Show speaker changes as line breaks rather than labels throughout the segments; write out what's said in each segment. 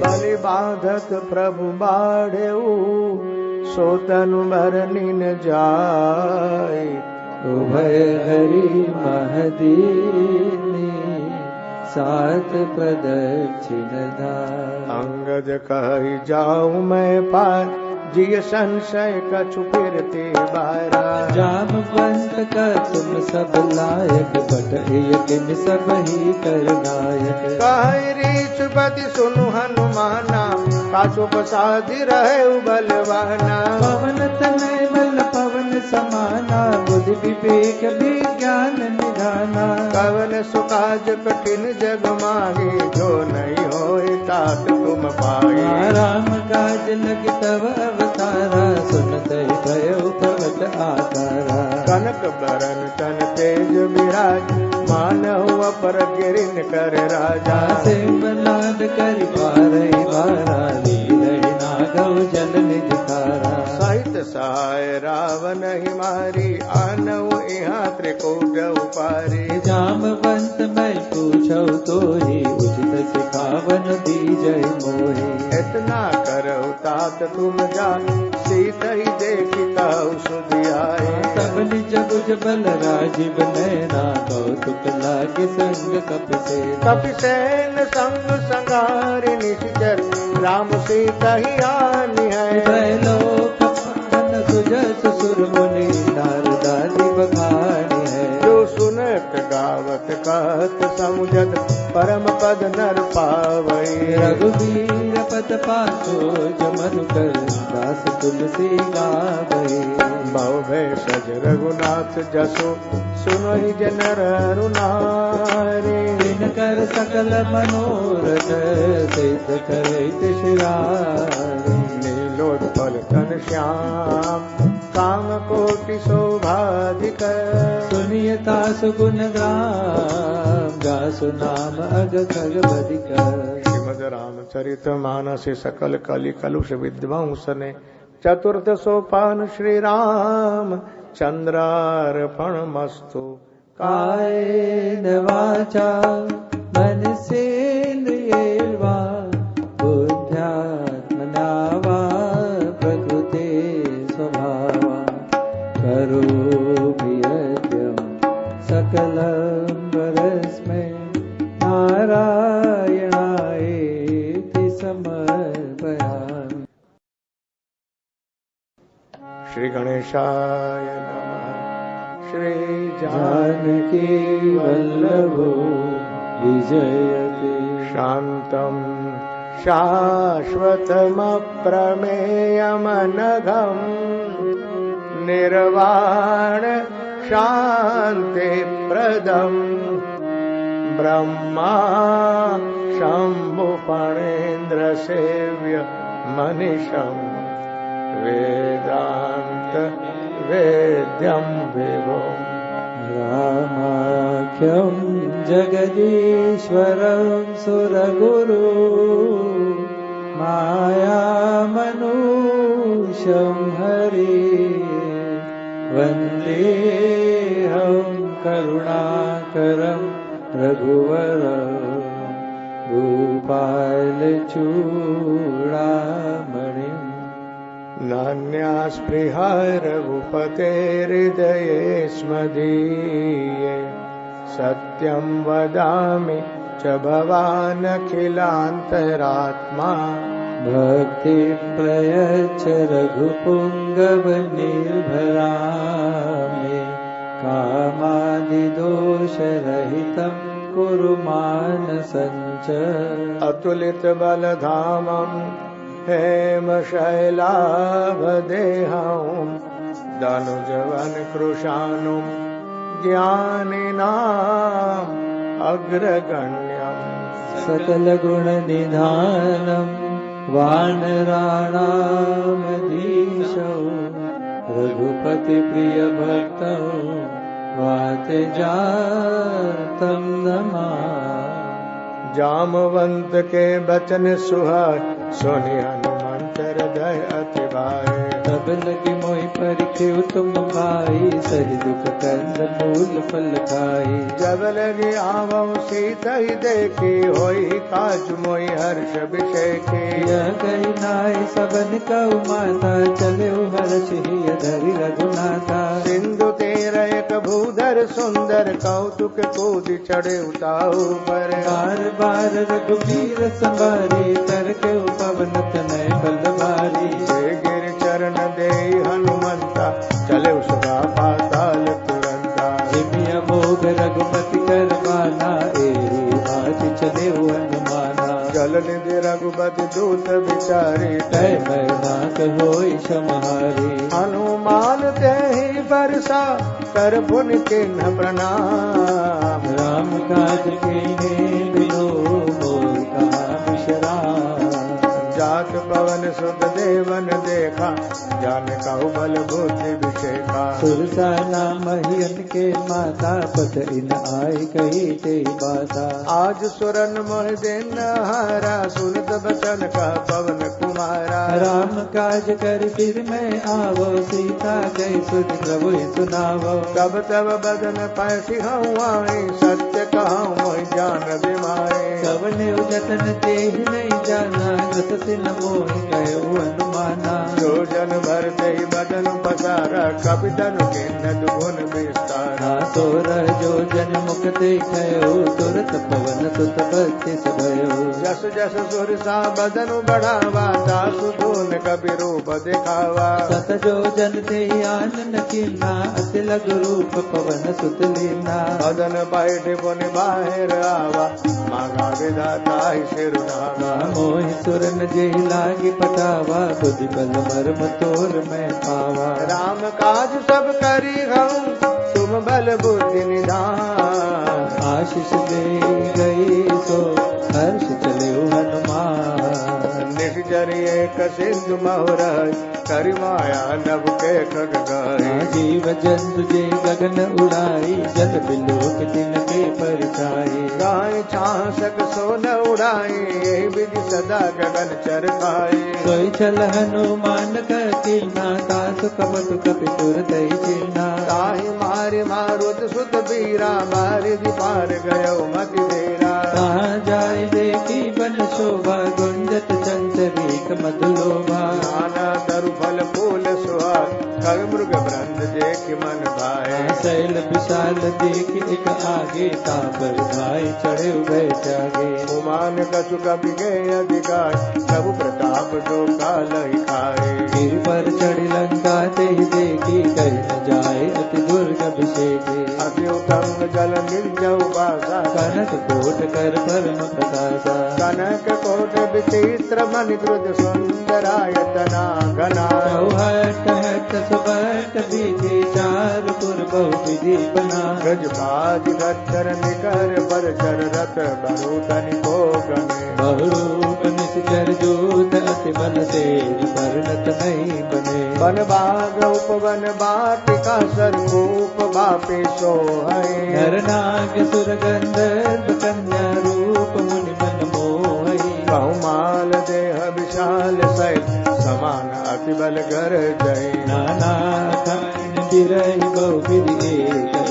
बलि बाधक प्रभु बाढ़ेऊ, सो तनु भरनी न जाय।
उभय हरि महदीनी, सात प्रदक्षिण धाय।
अंगद कहि जाऊं मैं पार, जिय संशय कछु फिरते बारा।
जामवंत का तुम सब लायक, बट यकिन सब ही कर नायक।
कहि रीछपति सुनु हनुमाना, काछो प्रसादि रहे बलवाना।
पवन तनय बल पवन समाना, बुद्धि विवेक विज्ञान निधाना।
कवन सुकाज कठिन जग मागे, जो नहीं होए तात तुम पाए।
राम काज लग तव अवतारा, सुनत भयो प्रगट आकारा।
कनक बरन तन तेज विराज, मानव अपर गिरिन कर राजा।
सिमलाद कर पारई बारा, लीलई नागव जल निधिकारा।
सहित सहाय रावण ही मारी, आनव यहाँ त्रिकूट उपारी।
जामवंत मैं पूछौ तोहि, उचित सिखावन दीजय मोहि।
इतना करहु तात तुम जान, सीता ही देखी कहु सुधियाए।
तब निज भुज बल राजीव नैना, कौतुक लागे संग कपिसेना।
कपिसेन संग संगारि निश्चर, राम सीता ही आनी है।
त्रैलोक पावन सुजस सुर मुनि, नारदादि बखानी है।
जो सुनत गावत कहत समुझत, परम पद नर पावई।
रघुवीर पद पासो मधुकर, दास तुलसी गावई।
बहु भेषज रघुनाथ जसो, सुनहि जन रुनारे।
कर सकल मनोरथ, सिद्ध करैत शिरारे।
नीलोत्पल तन श्याम, काम कोटि शोभाधिक।
सुनियता सुगुण ग्राम, गासु नाम अग खग बधिक।
श्रीमद् रामचरित मानस सकल कलि कलुष विद्वांसने, चतुर्थ सोपान श्री राम चंद्रार्पणमस्तु।
कायेन वाचा मनसेन्द्रियैर्वा, बुद्ध्यात्मना वा प्रकृते स्वभावा। करोमि यद्यं सकलं परस्मै, नारायणायेति समर्पयामि।
श्री गणेशाय नमः। श्री
जानकी वल्लभो विजयते।
शान्तं शाश्वतमप्रमेयमनघम्, निर्वाण शान्तिप्रदम्। ब्रह्मा शम्भुफणेन्द्र सेव्य मनिषम्, वेदान्त वेद्यं विभुम्।
रामाख्यं जगदीश्वरं सुरगुरु, मायामनुष्यं हरि। वन्देऽहं करुणाकरं रघुवरं, भूपालचूडामणिम्।
नान्यास्पृहा रघुपते हृदये स्मदीये। सत्यं वदामि च भवानखिलान्तरात्मा।
भक्तिं प्रयच्छ रघुपुङ्गवनिर्भरामि। कामादिदोषरहितं कुरु मानसञ्च।
अतुलितबलधामं हेमशैलाभदेहं, दनुजवनकृशानुं ज्ञानिनाम् अग्रगण्यम्।
सकलगुणनिधानं वानराणामधीशौ, रघुपतिप्रियभक्तौ वातजातं नमामि।
जामवंत के बचन सुहाय, सुनि हनुमंत हृदय अति भाए।
तब लगी मोहि परिख्यु तुम भाई, सही दुख कंद मूल फल खाई।
जब लगी आवं सीता ही देखी, होई काज मोहि हर्ष विषेखी।
यह कही नाय सबन कऊ माता, चले हर्ष ही धरि रघुनाथा।
सिंधु तेरा एक भूधर सुंदर, कौतुक कूद चढ़े उताऊ पर।
बार बार रघुबीर संभारी, करके पवन तनय बल भारी।
गिर चरण दे हनुमंता, चले उसका पाताल तुरंता।
जिमिया मोग रघुपति कर माना, एरी बात चले हनुमाना।
जल निधि रघुपति दूत विचारी,
तय नाथ होई समारी।
हनुमान ते ही बरसा, कर पुन किन्ह प्रणाम।
राम काज कीन्हे बिनो, मोर काम विश्राम।
जात पवन सुत देवन देखा, जान कहु बल बुद्धि विषेखा।
सुरसा नाम हियन के माता, पत इन आई कही ते बाता।
आज सुरन मोह दिन हारा, सुनत बचन का पवन कुमारा।
राम काज कर फिर मैं आवो, सीता गई सुध प्रभु सुनावो।
तब तब बदन पैसी हूँ आई, सत्य कहूँ मोहि जान बिमाए।
कवने जतन ते नहीं जाना, जस सिन मोहि गयो अनुमाना।
जो जन भरते ही बदन पसारा, कपि तनु किन्नत गुण विस्तारा।
तोर जो जन मुख देखयो, तुरत पवन सुत भक्ति भयो।
जस जस सुरसा बदन बढ़ावा, तासु धून कपि रूप दिखावा।
सत जो जन ते आनन कीना, अति लघु रूप पवन सुत लीना।
बदन बैठ पुन बाहिर आवा, मांगा विधाता ही सिरुनावा।
मोहि सुरन जे लागी पटावा, बुद्धि बल मर्म तोर मैं पावा।
राम काज सब करी हूँ, तुम बल बुद्धि निधान।
आशीष दे गई सो, हर्ष चले हनुमान।
निश्चर एक सिंधु महुर, करि माया नभ के खग गाए।
जीव जंतु जे गगन उड़ाई, जल बिलोक तिनके परछाई।
गाय छासक सोन उड़ाई, यही विधि सदा गगन चर खाए।
सोई चल हनुमान का कीना, तासु कपट कपि तुरत ही चीना।
ताहि मारि मारुत सुत बीरा, बारि पार गयो मति देरा।
कहाँ जाय देखी बन शोभा, गुंजत चंचरीक मधुलोभा।
नाना तरु फल फूल सुहाग, कर मृग वृंद देख मन भाए।
शैल विशाल देख एक आगे, तापर भाई चढ़े गए त्यागे।
उमान कछु कवि गए अधिकार, प्रभु प्रताप जो काल ही खाए।
गिर पर चढ़ लंका ते देखी, कही न जाए अति दुर्ग अभिषेकी।
अति उत्तंग जल निर्जौ बासा,
कनक कोट कर परम प्रकाशा।
कनक कोट विचित्र मणि द्रुज सुंदरायतना घना।
चौहट हट सुबट विधि, चार पुर बहु विधि बना।
गज बाज गच्चर निकर पर चर, रथ बरूदन को गमे।
बहुरूप निश्चर जूत, अति बल से वर्णत नहीं बने।
वन बाग उपवन बाटिका, सरकूप बापे सोहै।
नर नाग सुर गंधर्व कन्या, रूप मुनि मन मोहि।
बहुमाल देह विशाल शैल, समान अति बल गर जय।
नाना खान बिरहि बहु विधि,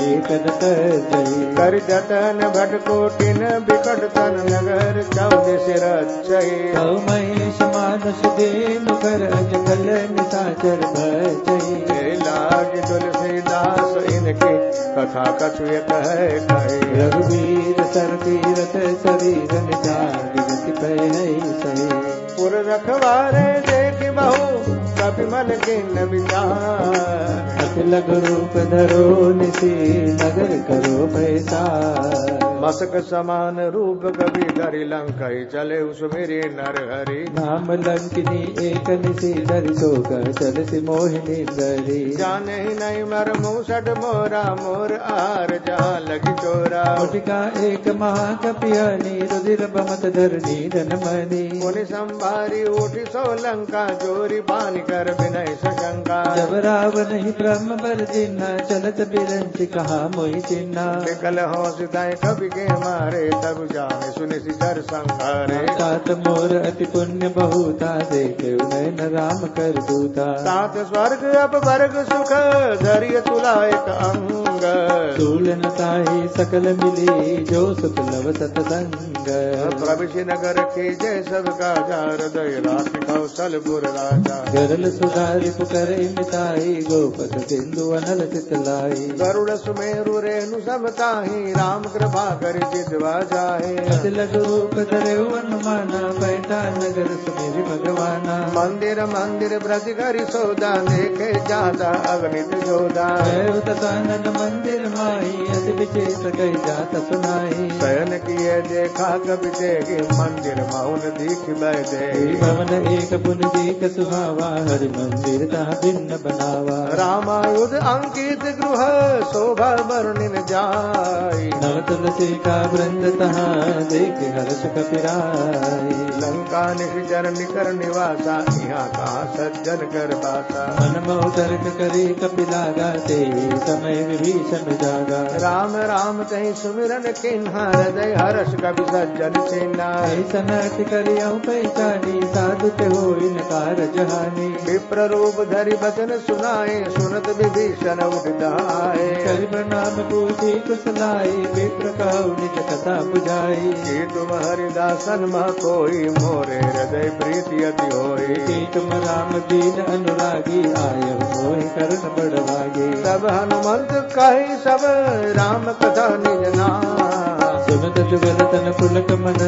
एक न कर जय।
कर जतन भट कोटिन, बिकट तन नगर चौदह सिर अच्छई।
कौ महेश मानस देनु, कर अजकल निशाचर भजई।
लाग तुलसीदास इनके, कथा कछु एक है कहे।
रघुवीर सर तीरथ शरीर, निजाग गति पै सही।
पुर रखवारे देख बहु, कपि मन किन विचार।
अति लघु रूप धरो निसी, नगर करो पैसा।
मसक समान रूप कवि धरि, लंकई चले सुमिरि नर हरि।
नाम लंकिनी एक निसी, धरि शोक चलसी मोहिनी धरी।
जाने ही नहीं मर मूसट मोरा, मोर आर जहाँ लगी चोरा।
मुटिका एक महाकपियानी, रुधिर बमत धरनी धनमणि।
मुनि संभारी उठी सो लंका, जोरी पानी कर विनय सशंका।
जब रावण ही ब्रह्म बर जिन्ना, चलत बिरंच कहा मोहि चिन्ना।
निकल हो सिधाए कवि कवि के मारे तब जाने सुनि सिचर संहारे
तात मोर अति पुण्य बहुता देखे नयन राम कर दूता
सात स्वर्ग अपवर्ग सुख धैर्य तुला एक अंग
तूलन ताहि सकल मिली जो सुख लव सतसंग
प्रविशि नगर के जय सब काजा हृदय राख कौशलपुर राजा
गरल सुधारि पुकर मिताई गोपत सिंधु अनल चितलाई
गरुड़ सुमेरु रेणु समताहि राम कृपा कर जितवा जाहे
अति लघु रूप धरे हनुमाना बैठा नगर सुमेरि भगवाना
मंदिर मंदिर ब्रज करि सौदा देखे जाता अगणित जोधा
तथानन मंदिर माही अति विचेत कही जात सुनाई
शयन किए देखा कवि देखे मंदिर मौन दीख बैठे
भवन एक पुन दीख सुहावा हरि मंदिर तह भिन्न बनावा
रामायुध अंकित गृह शोभा वर्णिन जाय
नव तुलसी का वृंद तहा देख हर्ष कपिराई
लंका निश्चर निकर निवासा यहाँ कहा सज्जन कर बासा
मन मोह तर्क करी कपिलागा ते समय विभीषण जागा
राम राम कहीं सुमिरन किन्हा हृदय हर्ष कवि सज्जन सेना
ऐसन अति करियौ पहचानी साधु ते होई नकार जहानी
विप्र रूप धरि वचन सुनाए सुनत विभीषण उठाए
करि प्रणाम पूछी कुशलाई विप्र कहु निज कथा बुझाई
कि तुम हरिदासन मह कोई मोरे हृदय प्रीति अति होई
कि तुम राम दीन अनुरागी आय मोहि करण बड़वागी
तब हनुमंत कही सब राम कथा निज नाम
सुनत जुगल तन पुलक मन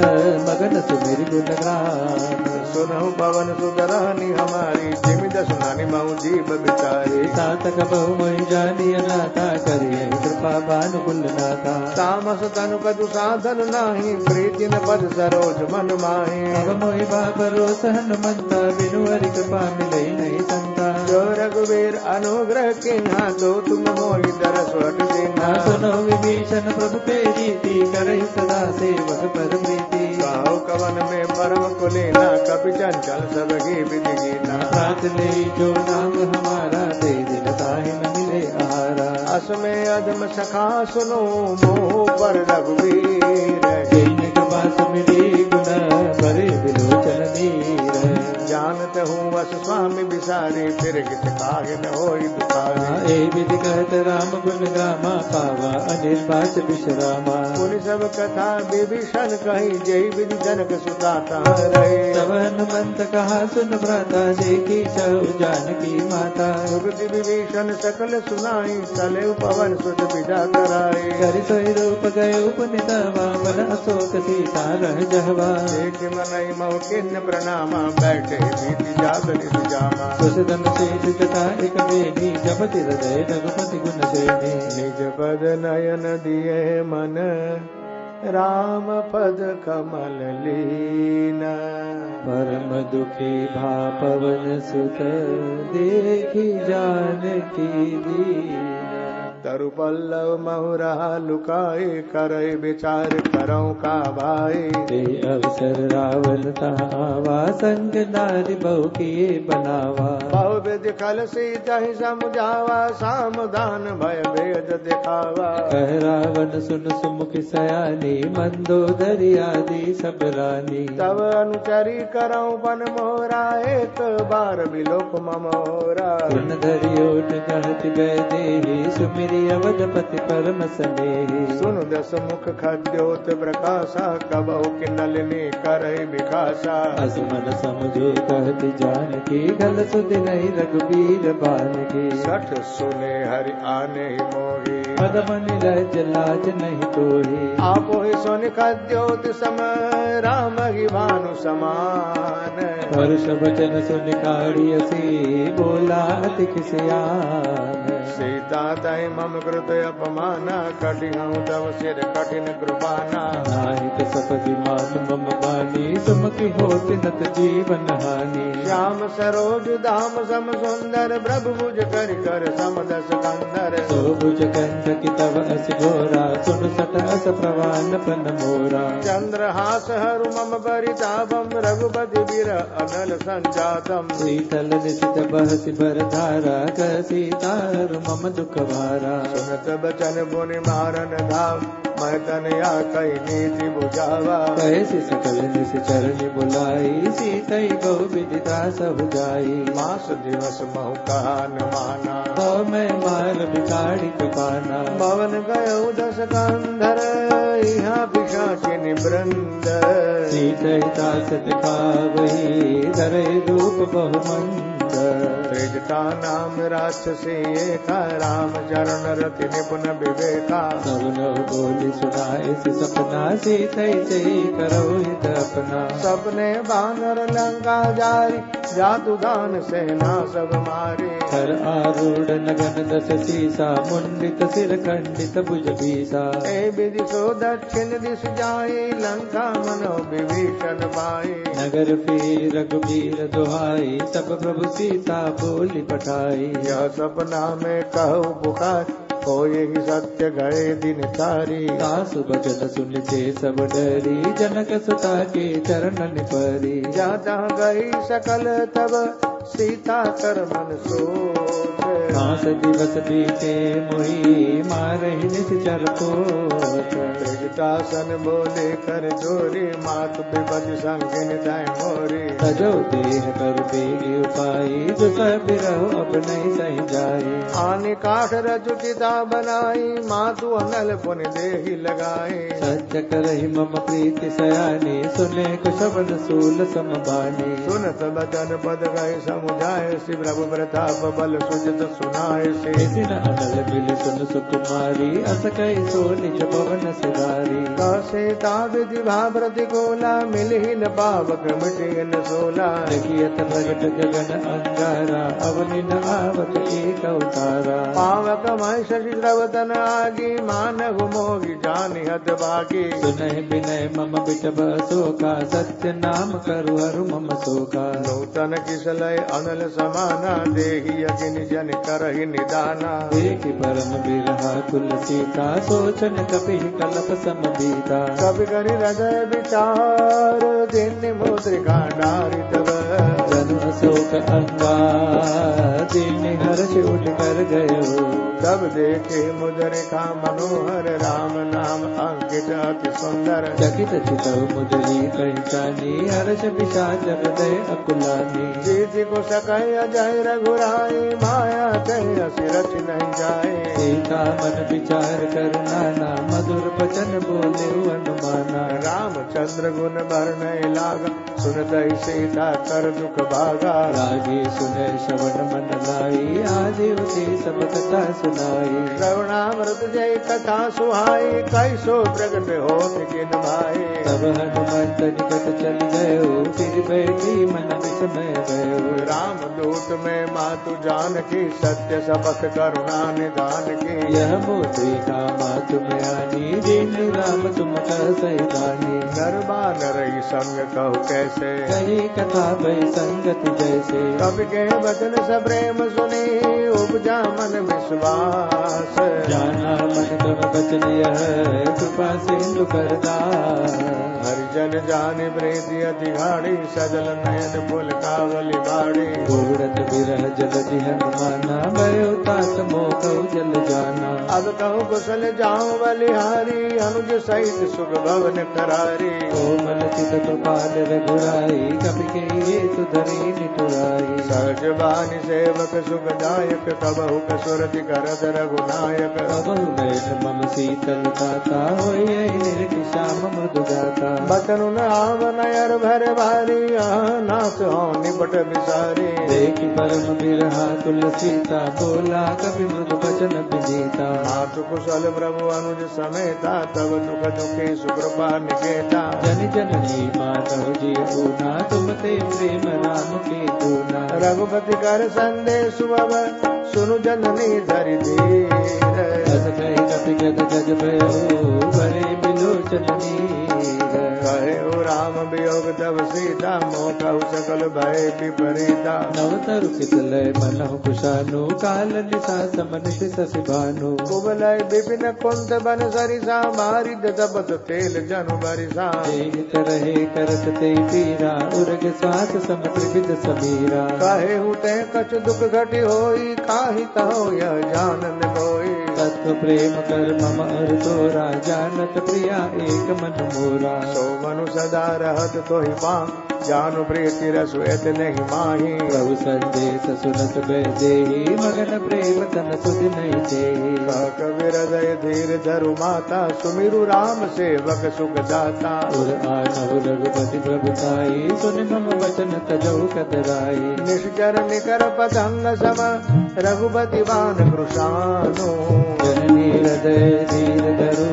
मगन सुमेरि गुण गान
सुनहु पवन सुधरानी हमारी जिमि दसनानी मऊ जीव बिचारी
सातक बहु मोहि जानी अनाथा करिए कृपा भानुकुल नाथा
तामस तनु कदु साधन नाही प्रीति न पद सरोज मन माहि
अब मोहि बाबरो हनुमंता बिनु हरि कृपा मिले नहीं संता
जो रघुवीर अनुग्रह किन्हा तो तुम मोहि दरस हट देना
सुनो विभीषण प्रभु पे रीति करहि सदा सेवक पर प्रीति
कहो कवन में परम कुलीना कपि चंचल सबगी विधि गीना
साथ ले जो नाम हमारा दे दिन ताहि न मिले आहारा
असमे अधम सखा सुनो मोह पर रघुवीर
जैन कृपा सुमिरी गुण भरे विलोचन नीर
जानत हूँ वस स्वामी बिसारे फिर किस काहे न होई दुखारे
ए विधि कहत राम गुण गामा पावा अनिर्वाच विश्रामा
पुनि सब कथा विभीषण कही जय विधि जनक सुता रहे
तब हनुमंत कहा सुन भ्राता देखी चहु जानकी माता
सुगति विभीषण सकल सुनाई चले पवन सुत विदा कराए
करि सोई रूप गए पुनितवा मन अशोक सीता रह जहवा
देख मनई मऊ किन्न प्रणामा बैठे भीति जागनि सुजामा
सुसदन शेष कथा एक बेनी जपति हृदय रघुपति गुण सेनी
निज पद नयन दिए मन राम पद कमल लीना
परम दुखी भा पवन सुत देखी जानकी दीना
तरु पल्लव महुरा लुकाए करे विचार करौ का भाई
ते अवसर रावण तहावा संग नारी बहु किए बनावा
बहु विधि खल सीता ही समझावा सामधान भय भेद दिखावा
कह रावण सुन सुमुख सयानी मंदोदरी आदि सब रानी
तब अनुचरी करौ बन मोरा एक बार विलोक ममोरा
पुन धरि ओट कहत गए देहि सुमिरि अवधपति परम स्नेहि
सुन दस मुख खद्योत प्रकाशा कबहु कि नलिनी करहि विकासा
असमन समझे कहत जानकी गल सुध नहीं रघुबीर बानकी
सठ सुने हरि आने मोही
पदमनि लज लाज नहीं तोही
आपो ही सुन खद्योत सम राम ही भानु समान
हर्ष वचन सुन काढ़ियसी बोला अति किसयान
सीता तय मम कृत अपमाना कटिहूँ तव सिर कठिन कृपाना
नाहित सपदि मान मम बानी सुमति होत नत जीवन हानि
श्याम सरोज धाम सम सुंदर प्रभु भुज कर कर समदस कंदर
सो भुज कंठ की तव अस घोरा सुन सत अस प्रवान पन मोरा
चंद्रहास हरु मम परितापम रघुपति वीर अनल संजातम
शीतल निशित बहति भर धारा कर सीता मम दुख भारा
सुनत बचन पुनि मारन धाम मैं तनया कई नीति बुझावा।
कैसी सकल निश्चर बुलाई सीतई गौ विदिता सब जाई।
मास दिवस महु कहा न माना
हो मैं मार बिगाड़ी पाना।
भवन गयो दस कंधर यहाँ पिशाचिनी वृंद।
सीतैता सतकावही धरे रूप बहुमंद।
त्रिजटा नाम राक्षसी एका राम चरण रति निपुण विवेका।
सब नव बोली सुनाए से सपना सीतै से करो हित अपना।
सपने बानर लंका जारी जादू दान सेना सब मारे।
हर आरूढ़ नगन दस सीसा मुंडित सिर खंडित भुज बीसा।
ए विधि सो दक्षिण दिश जाए लंका मनो विभीषण पाए।
नगर फिर रघुबीर दुहाई सब प्रभु सीता बोली पठाई।
यह सपना में कहूँ पुकार हो यही सत्य गए दिन तारी।
सासु बचन सुनते सब डरी जनक सुता के चरणन परी।
जाता गई सकल तब सीता कर मन सोच।
5 दिवस बीते मोही मारहि निश्चर पोत।
सन बोले कर जोरी मात विपद संगिन दाय मोरी।
सजो देह कर बेगी उपाई जो सब रहो अब नहीं सही जाए।
आने काठ रजुचिता बनाई मातु अनल पुन देहि लगाए।
सत्य करहि मम प्रीति सयानी सुने कुशबद सूल समबानी।
सुनत बचन पद गए समुझाए श्री प्रभु प्रताप बल सुजत सुनाए से।
दिन अनल बिल सुन सुकुमारी अस कई सो निज पवन सिधारी।
सीता विधि भा प्रतिकूला मिलहिन पावक मिटिन सोला।
लगियत प्रगट गगन अंगारा अवनि न आवत एक अवतारा।
पावक मय शशि द्रवतन आगी मानव मोगी जानि हत भागी।
सुनहि विनय मम बिटब शोका सत्य नाम करु हरु मम शोका।
नूतन किसलय अनल समाना देहि अगिन जन करहि निदाना।
देखि परम बिरहा कुल सीता सोचन कपि कलप समबीता।
कवि करि हृदय विचार दिन मुद्रिका डारि तब।
जनु अशोक अंगार दिन हर्ष उठ कर गयो।
तब देखे मुद्रिका मनोहर राम नाम अंकित अति सुंदर।
चकित चितौ मुदरी पहचानी हर्ष विषाद हृदय अकुलानी।
जीति को सकय अजय रघुराई माया कह असिरच नहीं जाए।
सीता मन विचार कर नाना मधुर वचन बोले अनुमाना।
रामचंद्र गुण वर्ण लागा सुनत सीता कर दुख भागा।
रागे सुने श्रवण मन लाई आदि उसे सब कथा सुनाई।
श्रवणामृत जय कथा सुहाई कैसो प्रगट हो किन भाई।
तब हनुमंत निकट चल गयो फिर बैठी मन विस्मय गयो।
राम दूत में मातु जानकी सत्य सबक करुणा निदान की।
यह मुद्रिका मातु में आनी दीन राम तुम कह सैतानी।
नरबा नरई संग कहो कैसे
कही कथा भई संगति जैसे।
कवि के वचन सब प्रेम सुनी उपजा मन विश्वास।
जाना मन तब बचन यह कृपा सिंधु करदास।
हरिजन जाने प्रीति अति गाढ़ी सजल नयन फुल कावली बाड़ी।
घूरत विरह जल हनुमाना भयो तात मोह जल जाना।
अब कहूँ कुशल जाऊं बलिहारी अनुज सहित सुख भवन करारी।
कोमल चित कृपाल रघुराई कपि के ये सुधरी निठुराई।
सहज बानी सेवक सुखदायक कबहु कसुरति करत रघुनायक।
कबहु नयन मम शीतल ताता होई निर्किशा मृदु गाता।
बचन आम नयर भर भारी नाथ हो निपट विसारी।
देखि परम बिरहा कुल सीता बोला कवि मृदु वचन विनीता।
मातु कुशल प्रभु अनुज समेता तब दुख दुखे सुकृपा निकेता।
जन जननी मानव जी पूना तुम ते प्रेम राम के दूना।
रघुपति कर संदेश अब सुनु जननी धरि धीर।
अस कहि कपि गद गज भयो बड़े बिलोचन नीर।
कहे ओ राम वियोग तब सीता मोह कहु सकल भय विपरीता।
नव तरु कितलय मनहु कुशानु काल निशा समन शशि भानु।
कुबलय विपिन कुंत बन सरिसा मारिद तपत तेल जनु बरिसा।
हित रहे करत ते पीरा उरग श्वास सम त्रिविध समीरा।
कहे हुते कछ दुख घटि होई काहि कहो यह जानन कोई।
तत्व प्रेम कर मम और तोरा, जानत प्रिया एक मन मोरा।
सो मनु सदा रहत तो ही पाम, जानु प्रीति रसु एत नहीं माही।
प्रभु संदेश सुनत बैदेही, मगन प्रेम तन सुध नहीं देही।
कबीर हृदय धीर धरु माता, सुमिरु राम सेवक सुख दाता।
उर आनहु रघुपति प्रभुताई, सुन मम वचन तजहु कतराई।
निश्चर निकर पतंग सम, रघुपति बान कृशानु।
जननी हृदय धीर धरु,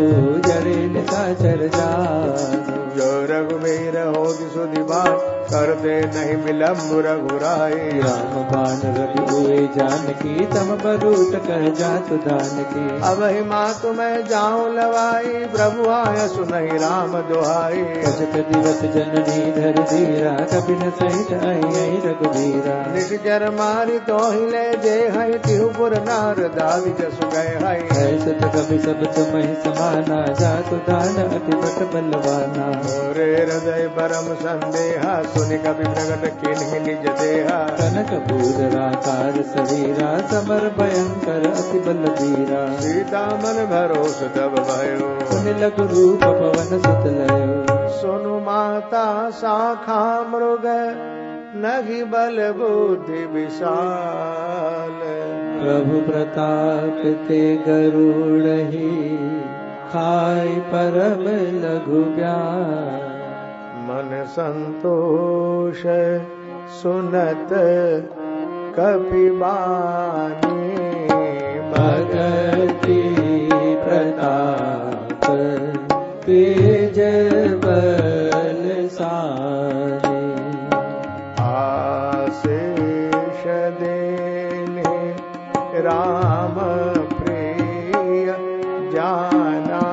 जड़े निशाचर जानु।
जो रघुवीर होगी सुधिबान, करते नहीं विलम्ब रघुराई।
राम बाण रवि हुए जानकी, तम बरूट कह जातु दानकी।
अब ही मातु मैं जाऊं लवाई, प्रभु आय सुनहि राम दुहाई।
कछक दिवस जननी धर धीरा, कपि न सहित आई रघुवीरा।
निश्चर मारी तो ही ले जे हई, तिहुपुर नार दावी जसु गए हई।
ऐसे तो कभी सब तुम ही समाना, जातु दान अति बट बलवाना।
मोरे हृदय परम संदेहा, सुनि कवि प्रगट किन्हि निज देहा।
कनक भूधराकार शरीरा, समर भयंकर अति बलबीरा।
सीता मन भरोस तब भयो,
सुनि लघु रूप पवन सुत लयो।
सुनु माता शाखा मृग, नघि बल बुद्धि विशाल।
प्रभु प्रताप ते गरुड़हि, खाई परम लघु ब्यान।
मन संतोष सुनत कपि बानी।
भगति प्रताप तेज बल सारे।
आशीष देने राम प्रिय जाना।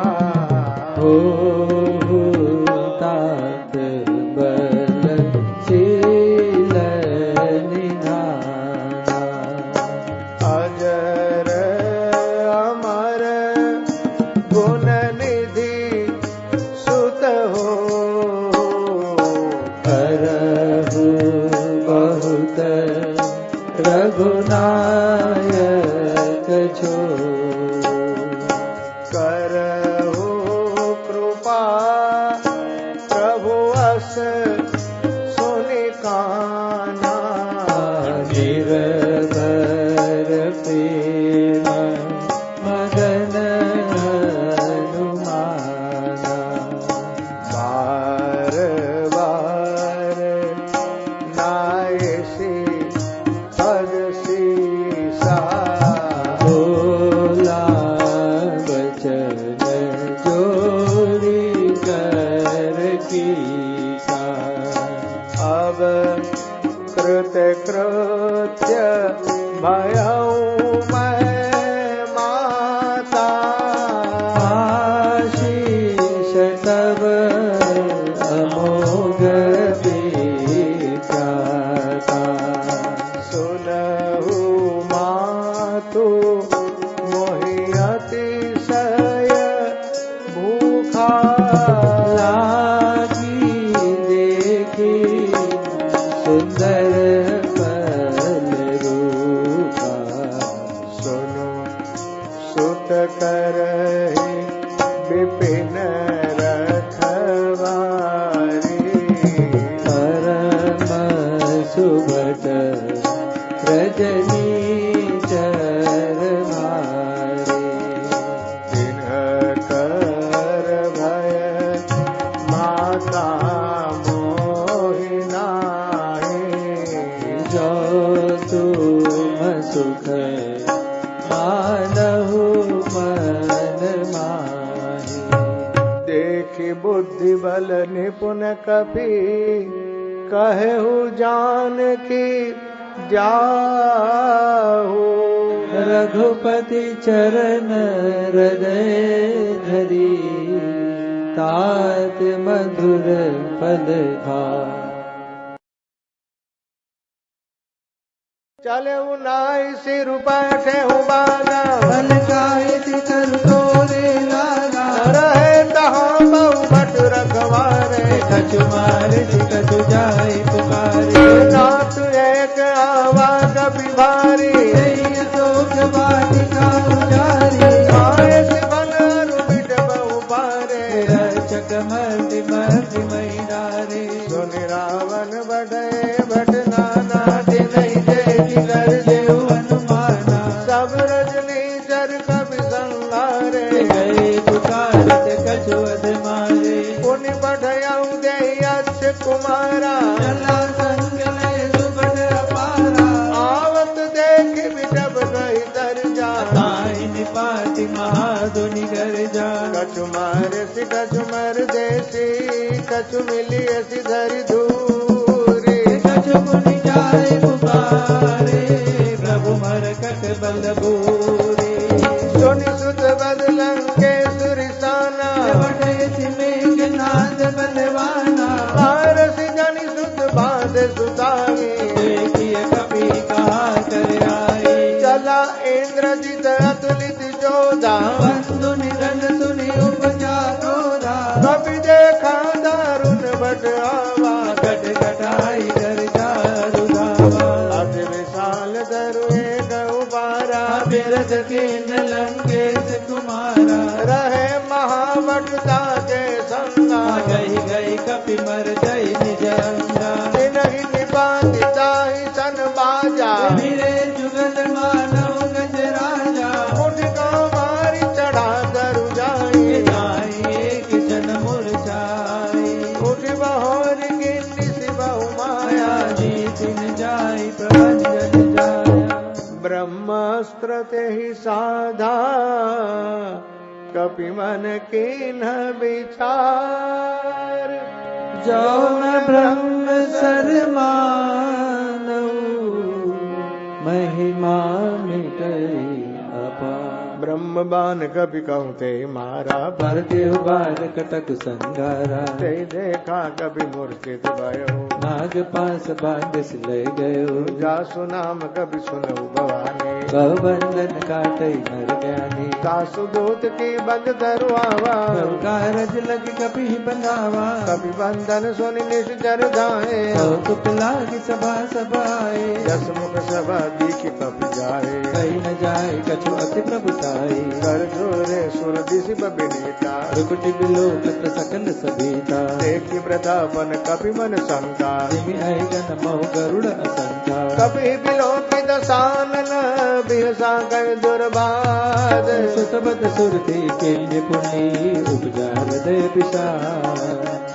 हो तात बल शील निधाना।
अजर अमर गुण निधि सुत हो,
करहु बहुत रघुनायक छो।
करहु कृपा प्रभु अस सुनि काना।
निरभर प्रेम मगन हनुमाना।
बार बार नायसी पद सीसा।
बोला बचन जोरी कर कीसा।
अब कृत कृत्य भयऊ मैं माता।
आशीष तब अमोघ विख्याता।
सुनहु मातु मोहि अतिशय भूखा।
लागी देखी सुंदर फल रूपा।
सुनु सुत करहि विपिन रखवारी।
परम सुभट रजनी चर मारे।
दिनकर भय माता मोहि नाहि।
जो तुम सुख मानहु मन माहि।
देखि बुद्धि बल निपुण कपि, कहु जानकी जाहु।
रघुपति चरण हृदय धरी, तात मधुर पद खा।
चले नाई सिर बैठे हूँ बागा।
बल कायति कर तोरे लागा।
रहे तहाँ बहु भट रखवारे।
कछु मारे कछु जाए पुकारे।
नाथ एक आवाज बिभारी।
शोक वाटिका उजारी। ते नहीं जय कर देव अनुमाना
सब रजनी चर कवि संगारे
गए पुकारत कछु अध मारे
पुनि बढ़ाऊ दे यश कुमारा
चला संग लय सुबह अपारा
आवत देख बिटब गई दर जा
ताई निपाति महाधुनि घर जा
कछु मारे सी कछु मर देसी कछु मिली ऐसी धरी धूरी
कछु मुनि जाए पुकारे प्रभु मरकट बल भूरे
सोनि सुत बदलंके सुरिसाना
वटे मेघनाद बलवाना
पारस जनि सुत बांध सुतावी
देखिए कपि कहा कर आए
चला इंद्रजित अतुलित जोधा
बंधु निधन सुनि उपजा क्रोधा
कभी देखा दारुण बट आवा
कट कटाई कर चारु धावा
अति विशाल दरुए गौ बारा
बिरज के लंकेश कुमारा
रहे महावटता के संगा
गई गई कपि मर गई निज अंगा
नहीं निपातिता ही सन बाजा
मेरे जुगल मानव गज राजा
उठ का मारी चढ़ा दरु जाई
जाई एक जन मुरझाई
उठ बहोर गिन्नी सिबहु माया
माया जी दिन जाई प्रभंजन जाया
ब्रह्मास्त्र ते ही साधा कपि मन कीन्ह विचार
जो मैं ब्रह्म सर मानऊ महिमा मिटई अपार
ब्रह्म बान कपि कहूँ ते मारा
भरते बार कटक संगारा
ते देखा कपि मूर्छित भयो
नाग पास बांधस ले गयो
जासु नाम कपि सुनऊ भवानी
कह बंधन काटई नर ज्ञानी
सासु दूत की बंद धरुआवा
कारज लग कपि बंधावा
कपि बंधन सुनि निश्चर जाए
कौतुक लागी सभा सभाए
यस मुख सभा दीख कपि जाए
कहीं न जाए कछु अति प्रभुताई
कर जोरे सुर दिशि बबिनीता
रुकुटि बिलोकत सकल सबीता
देखी वृंदावन कपि मन शंका
जिमि ऐगन मह गरुड़ असंख्या
कपि बिलोकी दसानन बिहसा गए दुर्बाद
सुतबद सुरति केल्य पुण्य उपजा हृदय विशाल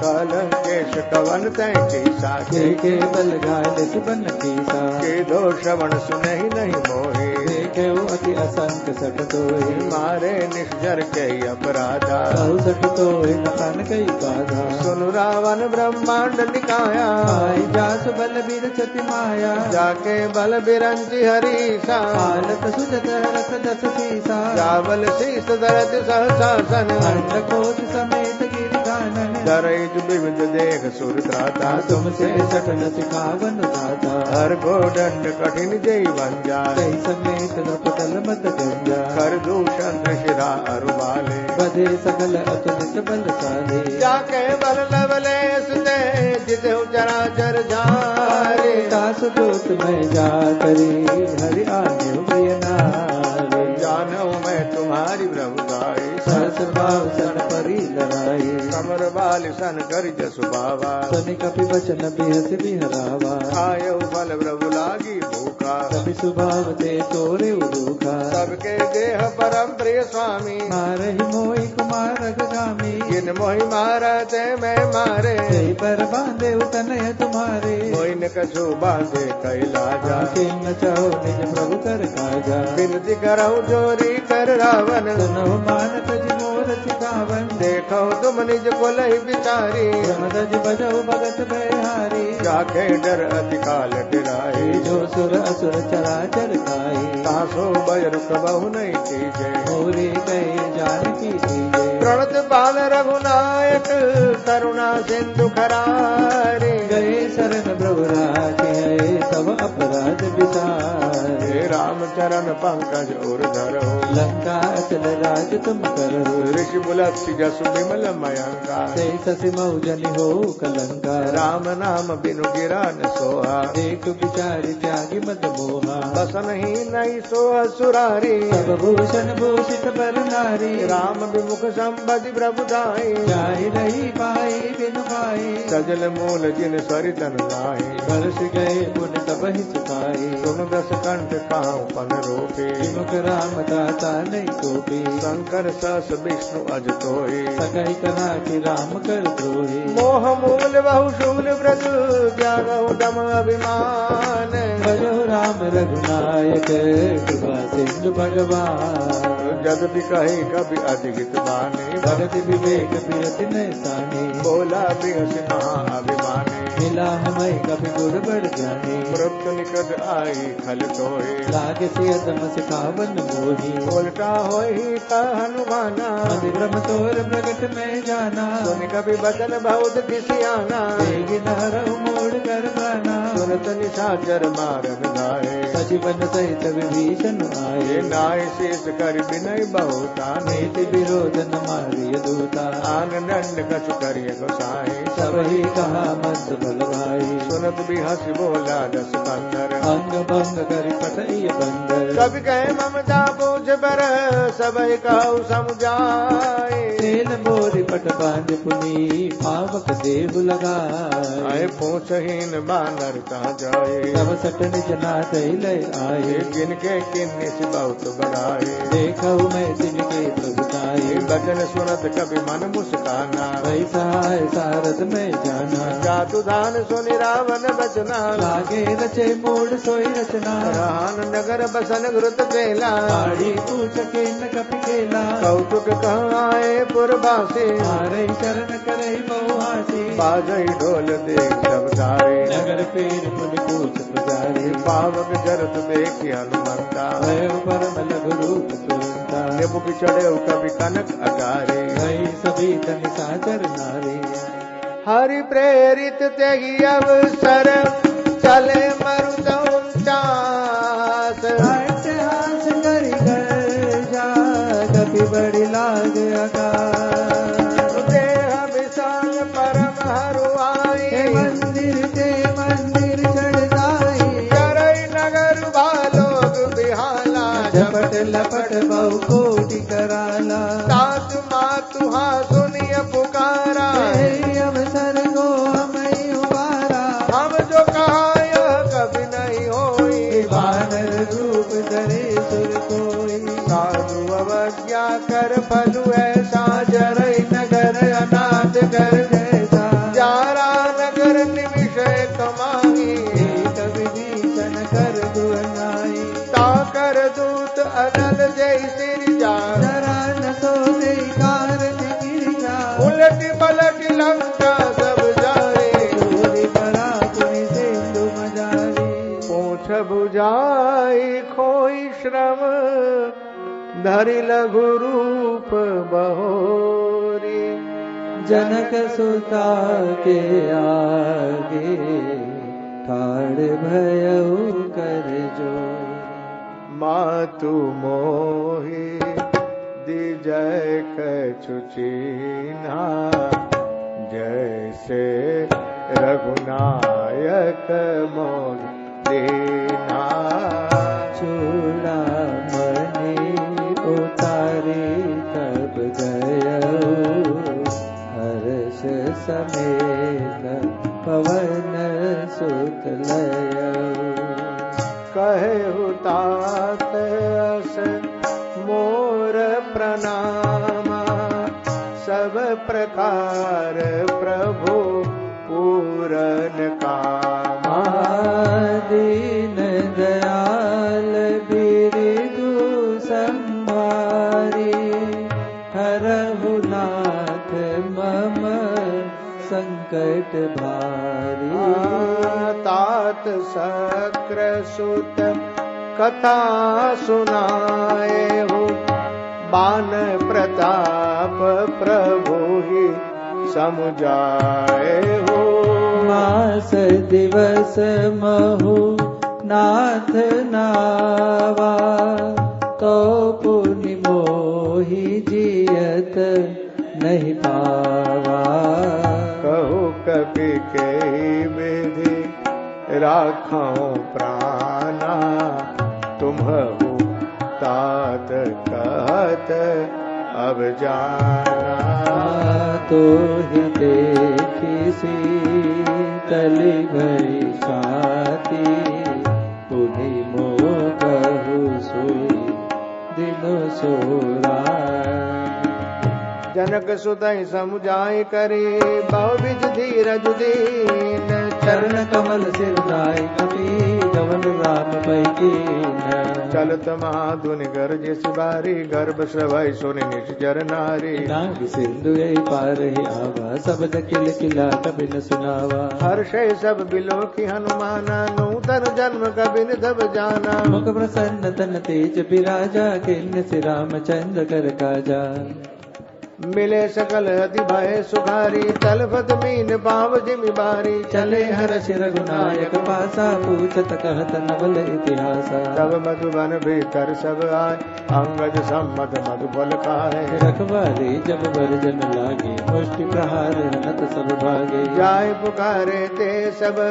कलंकेश कवन तय कीसा
के बल घाल सुबन कीसा
के दो श्रवण सुनहि नहीं मोहे
देखे अति असंख्य सठ तोय
मारे निश्चर के अपराधा
बहु सठ तोय नखन कई बाधा
सुनु रावण ब्रह्मांड निकाया
आई जास बल बीर सति माया
जाके बल बिरंची हरीसा
हालत सुजत रस दस सीसा
जावल शीस दरत सहसासन
अंडकोश समेत गिरिधानन
दरईज विविध देख सुर त्राता
तुमसे सटन सिखावन दाता
हर को दंड कठिन जय वंजा
कई समेत नृपतल मत गंजा
कर दूषण शिरा अरुवाले
बधे सकल अतुलित बलशाली
जाके बल लवलेस ते जिते चराचर जारे
दास दोत में जा करी हरि आने प्रिय नारे
जानू मैं तुम्हारी प्रभुताई
सहस भाव सन परी लड़ाई
कमर बाल सन कर जसु बाबा
सनि कपि बचन बिहस बिहरावा
आयो बल प्रभु लागी भूखा
कपि स्वभाव ते तोरे उरूखा
सबके देह परम प्रिय स्वामी
मारहि मोहि कुमार गामी
जिन मोहि मारते मैं मारे
जय पर बांधे उतनय तुम्हारे
मोहि न कछु बांधे कैलाजा
जाके न चाहो निज प्रभु कर काजा
विनती करऊ जोरी कर रावण
सुनहु मानत जिमोर सिखावन
देखो तुम निज को लही बिचारी
ब्रह्मदज बजऊ भगत बहारी
जाके डर अति काल डराए
जो सुर असुर चराचर खाई
तासो भय रुक बहु नहीं कीजे
मोरे गए जानकी दीजे
प्रणत बाल रघुनायक करुणा सिंधु खरारे
गए शरण प्रभु राखे सब अपराध विसारे
हे राम चरण पंकज और धरो
लंका अचल राज तुम करो
ऋषि बुलक्ष जसु विमल मयंका
से ससि मऊजनि हो कलंका
राम नाम बिनु गिरा न सोहा
एक विचारि त्यागी मद मोहा
बसन ही नहीं सोह सुरारी
सब भूषण भूषित पर नारी
राम विमुख संबधि प्रभु दाई
जाहि रही पाई बिनु पाई
सजल मूल जिन सरितन नाई
बरस गए पुण्य तब ही चुकाए।
सुन दस कंठ काहू पन रोपे
विमुख राम दाता नहीं कोपी।
शंकर सस विष्णु अज तोहि
सकई करा कि राम कर द्रोही।
मोह मूल बहु शूल व्रत ज्ञान दम अभिमान
भजो राम रघुनायक कृपा सिंधु भगवान।
जगति कहे कभी अधिगित बानी
भगत विवेक बिरति नैतानी।
बोला बिहस महा अभिमानी
मिला हमें कभी गुर बढ़ जाने।
मृत्यु निकट आई खल सोए
लागे से अदम सिखावन मोही।
उल्टा होई का हनुमाना
अति ब्रह्म तोर प्रगट में जाना।
सुन कभी बचन बहुत किसियाना
तेग नहरहु मोड़ कर बाना।
सुनत निशाचर मारन गाए
सचिवन सहित विभीषण आए।
ये नाय शेष कर विनय बहुता
नीति विरोध न मारिय दूता।
आनंद कछु करिय गोसाई
सब ही कहा मंद बल भाई।
सुनत भी हंस बोला दस कंदर
अंग भंग कर पटई बंदर।
कभी कहे ममता पूछ बर सब कहु समझाए
तेल बोरी पट बांध पुनी पावक देव लगाए।
आए पूछहीन बानर कहाँ जाए
सब सट निज नाथ लय आए।
जिनके किन्नी से बहुत बढ़ाए
देखऊ मैं तिनके प्रभुताई।
बचन सुनत कभी मन मुस्काना
वही सहाय सारद में जाना।
जातु दान सुनि रावण बचना
लागे रचे मूड सोई रचना।
रान नगर बसन घृत केला
आड़ी पूछ के न कपि केला।
कौतुक कहाँ आए पुरवासी
मारे चरण करे बहुहासी।
बाजई ढोल देख सब सारे
नगर पीर पुन पूछ पुजारी।
पावक जरत देखी हनुमंता
भय परम लघु रूप तुरंता।
निबुक चढ़े कभी कनक अटारे
भई सभी तनि साचर नारी।
हरि प्रेरित तेहि अवसर चले मरुदउचास
हास करि कर जा कपि बड़ी लाग आकाश।
देह विशाल परम हरुआई
मंदिर ते मंदिर चढ़ जाई।
करई नगर भालोग बिहाला
झपट लपट बहु कोटि कराला।
सास मातु हाँ सुनिय पुकारा
अवसर को हमें उबारा।
हम जो कहा यह कभी नहीं होई
वानर रूप धरे सुर कोई।
साधु अवज्ञा कर फलु ऐसा जरई नगर अनाथ कर
जैसा
जारा नगर निविषय कमाई
एक विभीषण कर दुअनाई।
ताकर दूत अनल जय सिर जा
जरा न सो दे कारण गिरिजा।
उलट पलट लंका सब जाए
चोरी पड़ा पुनि सिंधु मजारी।
पूछ बुझाई खोई श्रम धरि लघु रूप बहोरी
जनक सुता के आगे ठाड़ भयउ कर जोर।
मातु मोहि दिजय कछु चीन्हा जैसे रघुनायक मोहि दीन्हा
चूड़ामणि उतारी तब गयउ। हर्ष समेत पवन सुत लयउ।
कहु तात अस मोर प्रणामा सब प्रकार प्रभु पूरन कामा
दीन दयाल बिरदु संभारी। हरहु नाथ मम संकट भारी।
तात शक्र सुत कथा सुनाए हो बान प्रताप प्रभु ही समुझाए हो
मास दिवस महु नाथ नावा तो पुनि मोहि जियत नहीं पावा।
कहु कपि के विधि राखों प्राणा तुम्हु तात कहत अब जाना।
तो ही देखी सीत चली गई छाती पुनि मोह कहु सोई दिनो सोरा।
जनक सुतहि समुझाई करे बहुविध धीरज दीन।
चरण कमल सिर नाय कपि गवन राम पैकीन।
चलत महाधुनि गरज सिबारी गर्भ श्रवै सुनि निश्चर नारी।
नाग सिंधु यही पार ही आवा शब्द किल किला कबि न सुनावा।
हर्षे सब बिलो की हनुमाना नूतन जन्म कबि निधब जाना।
मुख प्रसन्न तन तेज बिराजा किन्य श्री रामचंद्र कर काजा।
मिले सकल अति भय सुखारी तलपत मीन पाव जिमि बारी।
चले हर्ष रघुनायक पासा पूछत कहत नवल इतिहासा।
तब मधुबन भीतर सब आए अंगद सम्मत मधुफल खाए।
रखवारे जब वर्जन लागे मुष्टि प्रहार हनत सब भागे।
जाय पुकारे ते सब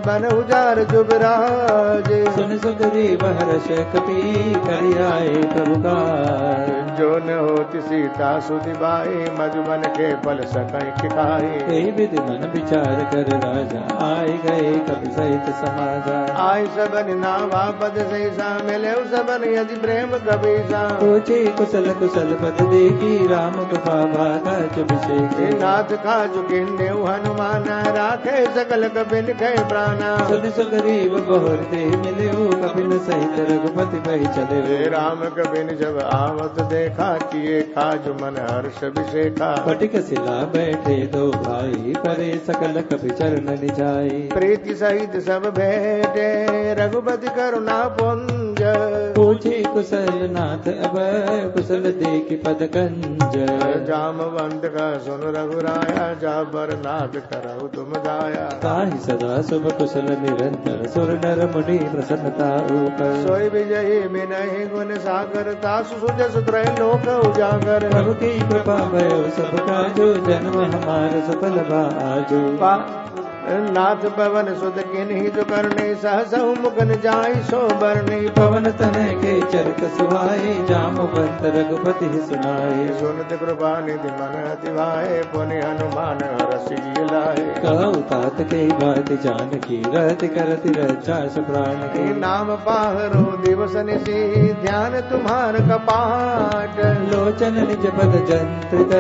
बन उजार जुबराज।
सुन सुग्रीव हर्ष कपि करि आए प्रभु काज।
जो न होति सीता सुधि बाई मधुबन के फल सकई खिखाई।
कई विधि मन विचार कर राजा आए गए कपि सहित समाजा।
आई सबन नावा पद सैसा मिले सबन यदि प्रेम कबीसा।
सोचे कुशल कुशल पद देखी राम कृपा भागा चुभिषेखी।
नाथ काजु किन्ने हनुमाना राखे सकल कपिल कै प्राणा।
सुन सुग्रीव बहुर दे मिले कपिल सहित रघुपति बहि चले।
हे राम कपिन जब आवत देखा किए काज मन हर्ष अभिषेका।
पटिक शिला बैठे दो भाई परे सकल कपि चरण निजाई।
प्रीति सहित सब भेटे रघुपति करुणा पुंज।
पूछे कुशल नाथ अब कुशल देखि पद कंज।
जामवंत का सुन रघुराया जाबर नाथ करहु तुम दाया।
ताहि सदा शुभ कुशल निरंतर सुर नर मुनि प्रसन्नता ऊपर।
सोई विजयी मिनहि गुण सागर तासु सुजस त्रय लोक उजागर।
प्रभु की कृपा भयो सब काजो जन्म हमार सफल बा आजो।
नाथ पवन सुत किन्हि जो करने सहसहु मुखन जाई सो बरने।
पवन तनय के चरक सुहाए जामवंत रघुपति सुनाए।
सुनत कृपा निधि मन अति भाए पुनि हनुमान रसिय लाए।
कहु तात के बात जानकी रहति करति रक्षा प्राण की।
नाम पाहरो दिवस निशि ध्यान तुम्हार कपाट।
लोचन निज पद जंत्रित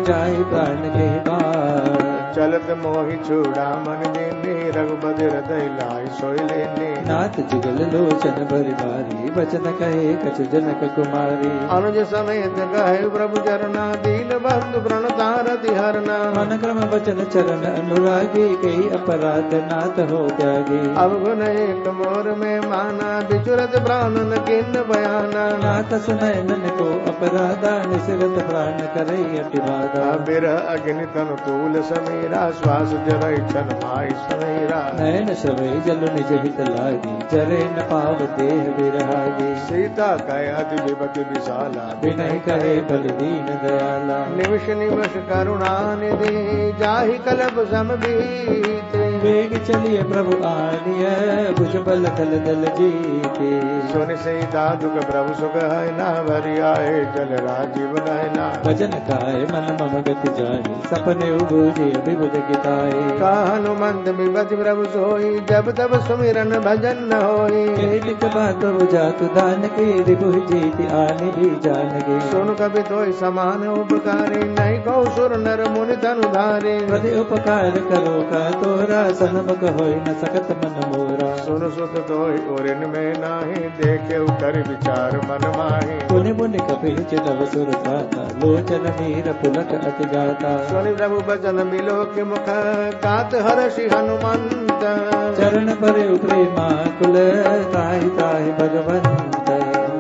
जाय प्राण के बाट।
चलत मोहि छुड़ा मन देने रघुपति हृदय लाई सोई लेने।
नाथ जुगल लोचन भरि भारी वचन कहे कछु जनक कुमारी।
अनुज समेत कहे प्रभु चरना दीन बंधु प्रणतारति हरना।
मन क्रम वचन चरण अनुरागी कई अपराध नाथ हो त्यागी।
अवगुण एक मोर में माना बिचुरत प्राणन किन्न बयाना।
नाथ सुनय नन को अपराधा निसिरत प्राण करे अतिबाधा।
बिरह अग्नि तनु तूल समीरा श्वास जरई छन माई समीरा।
नयन श्रवै जल निज हित लागी जरे न पाव देह विरहागी।
सीता कहे अति विपति विशाला
विनय करे बल दीन दयाला।
निमिष निमिष करुणा निधि जाहि कलप समबीते।
वेग चलिए प्रभु आनिय भुज बल कल दल जीते।
सुन सीता दुख प्रभु सुख है ना भरि आए जल राजीव नयना।
भजन काय मन मम गति जाहि सपने उबूझे विबुध गिताए।
का हनुमंत विपति प्रभु सोई जब तब सुमिरन भजन न होई।
केलिक बात प्रभु जातु दान के रिभु जीति आनि भी जान गे।
सुन कवि तोय समान उपकारी नहीं कौ सुर नर मुनि तनु धारे।
प्रति उपकार करो का तोरा सनबक होय न सकत मन मोरा।
सुन सुत तोय ओरिन में नाही देखे उतर विचार मन माही।
पुनि मुनि कपिल चितव सुर त्राता लोचन मीर पुलक अति गाता।
सुनि प्रभु बचन मिलो के मुख गात हर्षि हनुमंत।
चरण पर प्रेमा कुल ताहि ताहि भगवंत।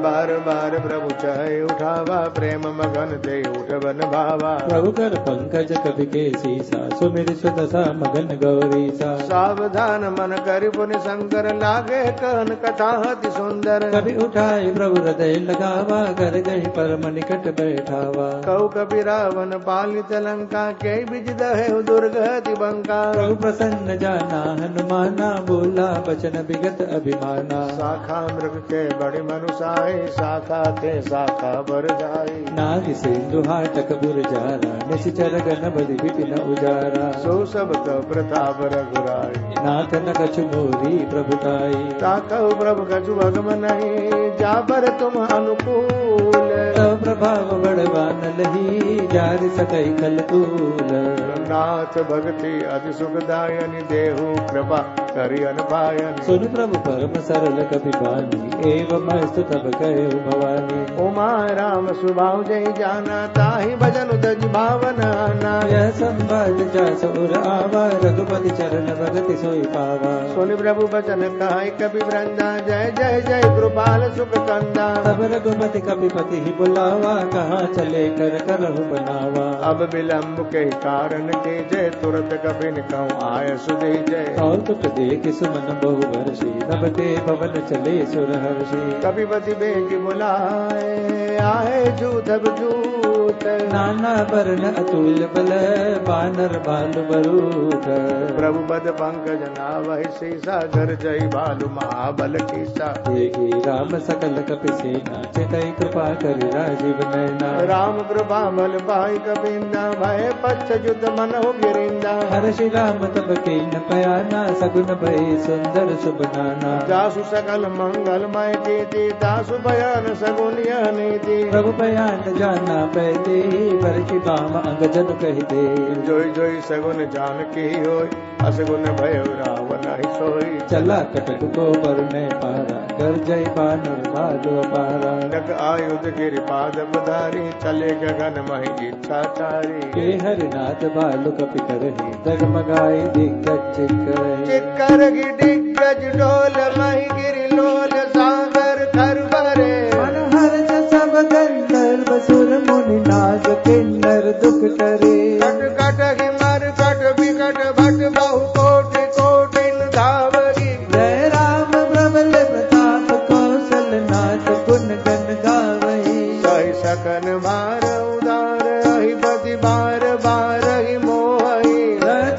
बार बार प्रभु चाहे उठावा प्रेम मगन दे उठवन भावा।
प्रभु कर पंकज कवि के सीसा सुमिर सुदशा मगन गौरीसा।
सावधान मन करि पुनि शंकर लागे कहन कथा अति सुंदर।
कभी उठाए प्रभु हृदय लगावा कर गही परम निकट बैठावा।
कहु कपि रावण पालित लंका के बिज दहे दुर्गति बंका।
प्रभु प्रसन्न जाना हनुमाना बोला बचन विगत अभिमाना।
शाखा मृग के बड़े मनुषाए जय शाखा ते शाखा बर जाई।
नाग सिंधु हाटक बुरजारा निश्चर गण बलि विपिन उजारा।
सो सब का प्रताप रघुराई
नाथ न कछु मोरी प्रभुताई।
ताकऊ प्रभु कछु भगम नहीं जाबर तुम अनुकूल।
तव प्रभाव बड़वान लही जार सकई खल तूल।
नाथ भक्ति अति सुखदायनि देहु कृपा करि अनपायनि।
सुन प्रभु परम सरल कपि बानी एवं मस्त तब कहे भवानी।
उमा राम सुभाव जय जाना ताहि भजन तज भावना ना।
यह संवाद जास उर आवा रघुपति चरण भगति सोई पावा।
सुन प्रभु बचन कहाई कपि वृंदा जय जय जय कृपाल सुख कंदा।
तब रघुपति कपिपति ही बुलावा कहाँ चले कर करहु बनावा।
अब विलम्ब के कारण के जय तुरत कपिन कहूँ आय सुधे जय।
और तुक देख सुमन बहु वर्षी नभ ते भवन चले सुर हर्षि।
कपिपति बेग बुलाए आए जूधब जूत।
नाना वर्ण अतुल बल बानर भालु बरूठ।
प्रभु पद पंकज नावहि सीसा घर जय भालु महाबल कीसा।
देखी राम सकल कपि सेना चितई कृपा करि राजीव नैना।
राम कृपा बल पाई कपिंदा भय पच्छ युद्ध मन हो गिरिंदा।
हर्षि राम तब कीन पयाना सगुन भई सुंदर शुभ नाना।
जासु सकल मंगलमय कीर्ति तासु बयान सगुनिया नीति।
प्रभु बयान जाना पैते वर्षि बाम अंग जन कहि दे।
जोई जोई सगुन जान की होय असगुन भय रावण ही सोई।
चला कटक को पर में पारा कर जय बानर भालु अपारा।
नग आयुध गिरिपाद बधारी चले गगन मही इच्छा तारी।
के हरिनाथ भालु कपि करहि जगमगाई दिग्गज चिक्कर।
चिक्कर गी दिग्गज डोल मही गिरि लोल सागर खर भरे।
मन हर्ष सब गंधर्व सुर मुनि नाग किन्नर दुख करे।
कट कट हि मर कट विकट भट बहु कोटि कोटिन धावरी।
जय राम प्रबल प्रताप कौशल नाथ गुण गण गावई।
सही सकन मार उदार अहिपति बार बार ही मोहि।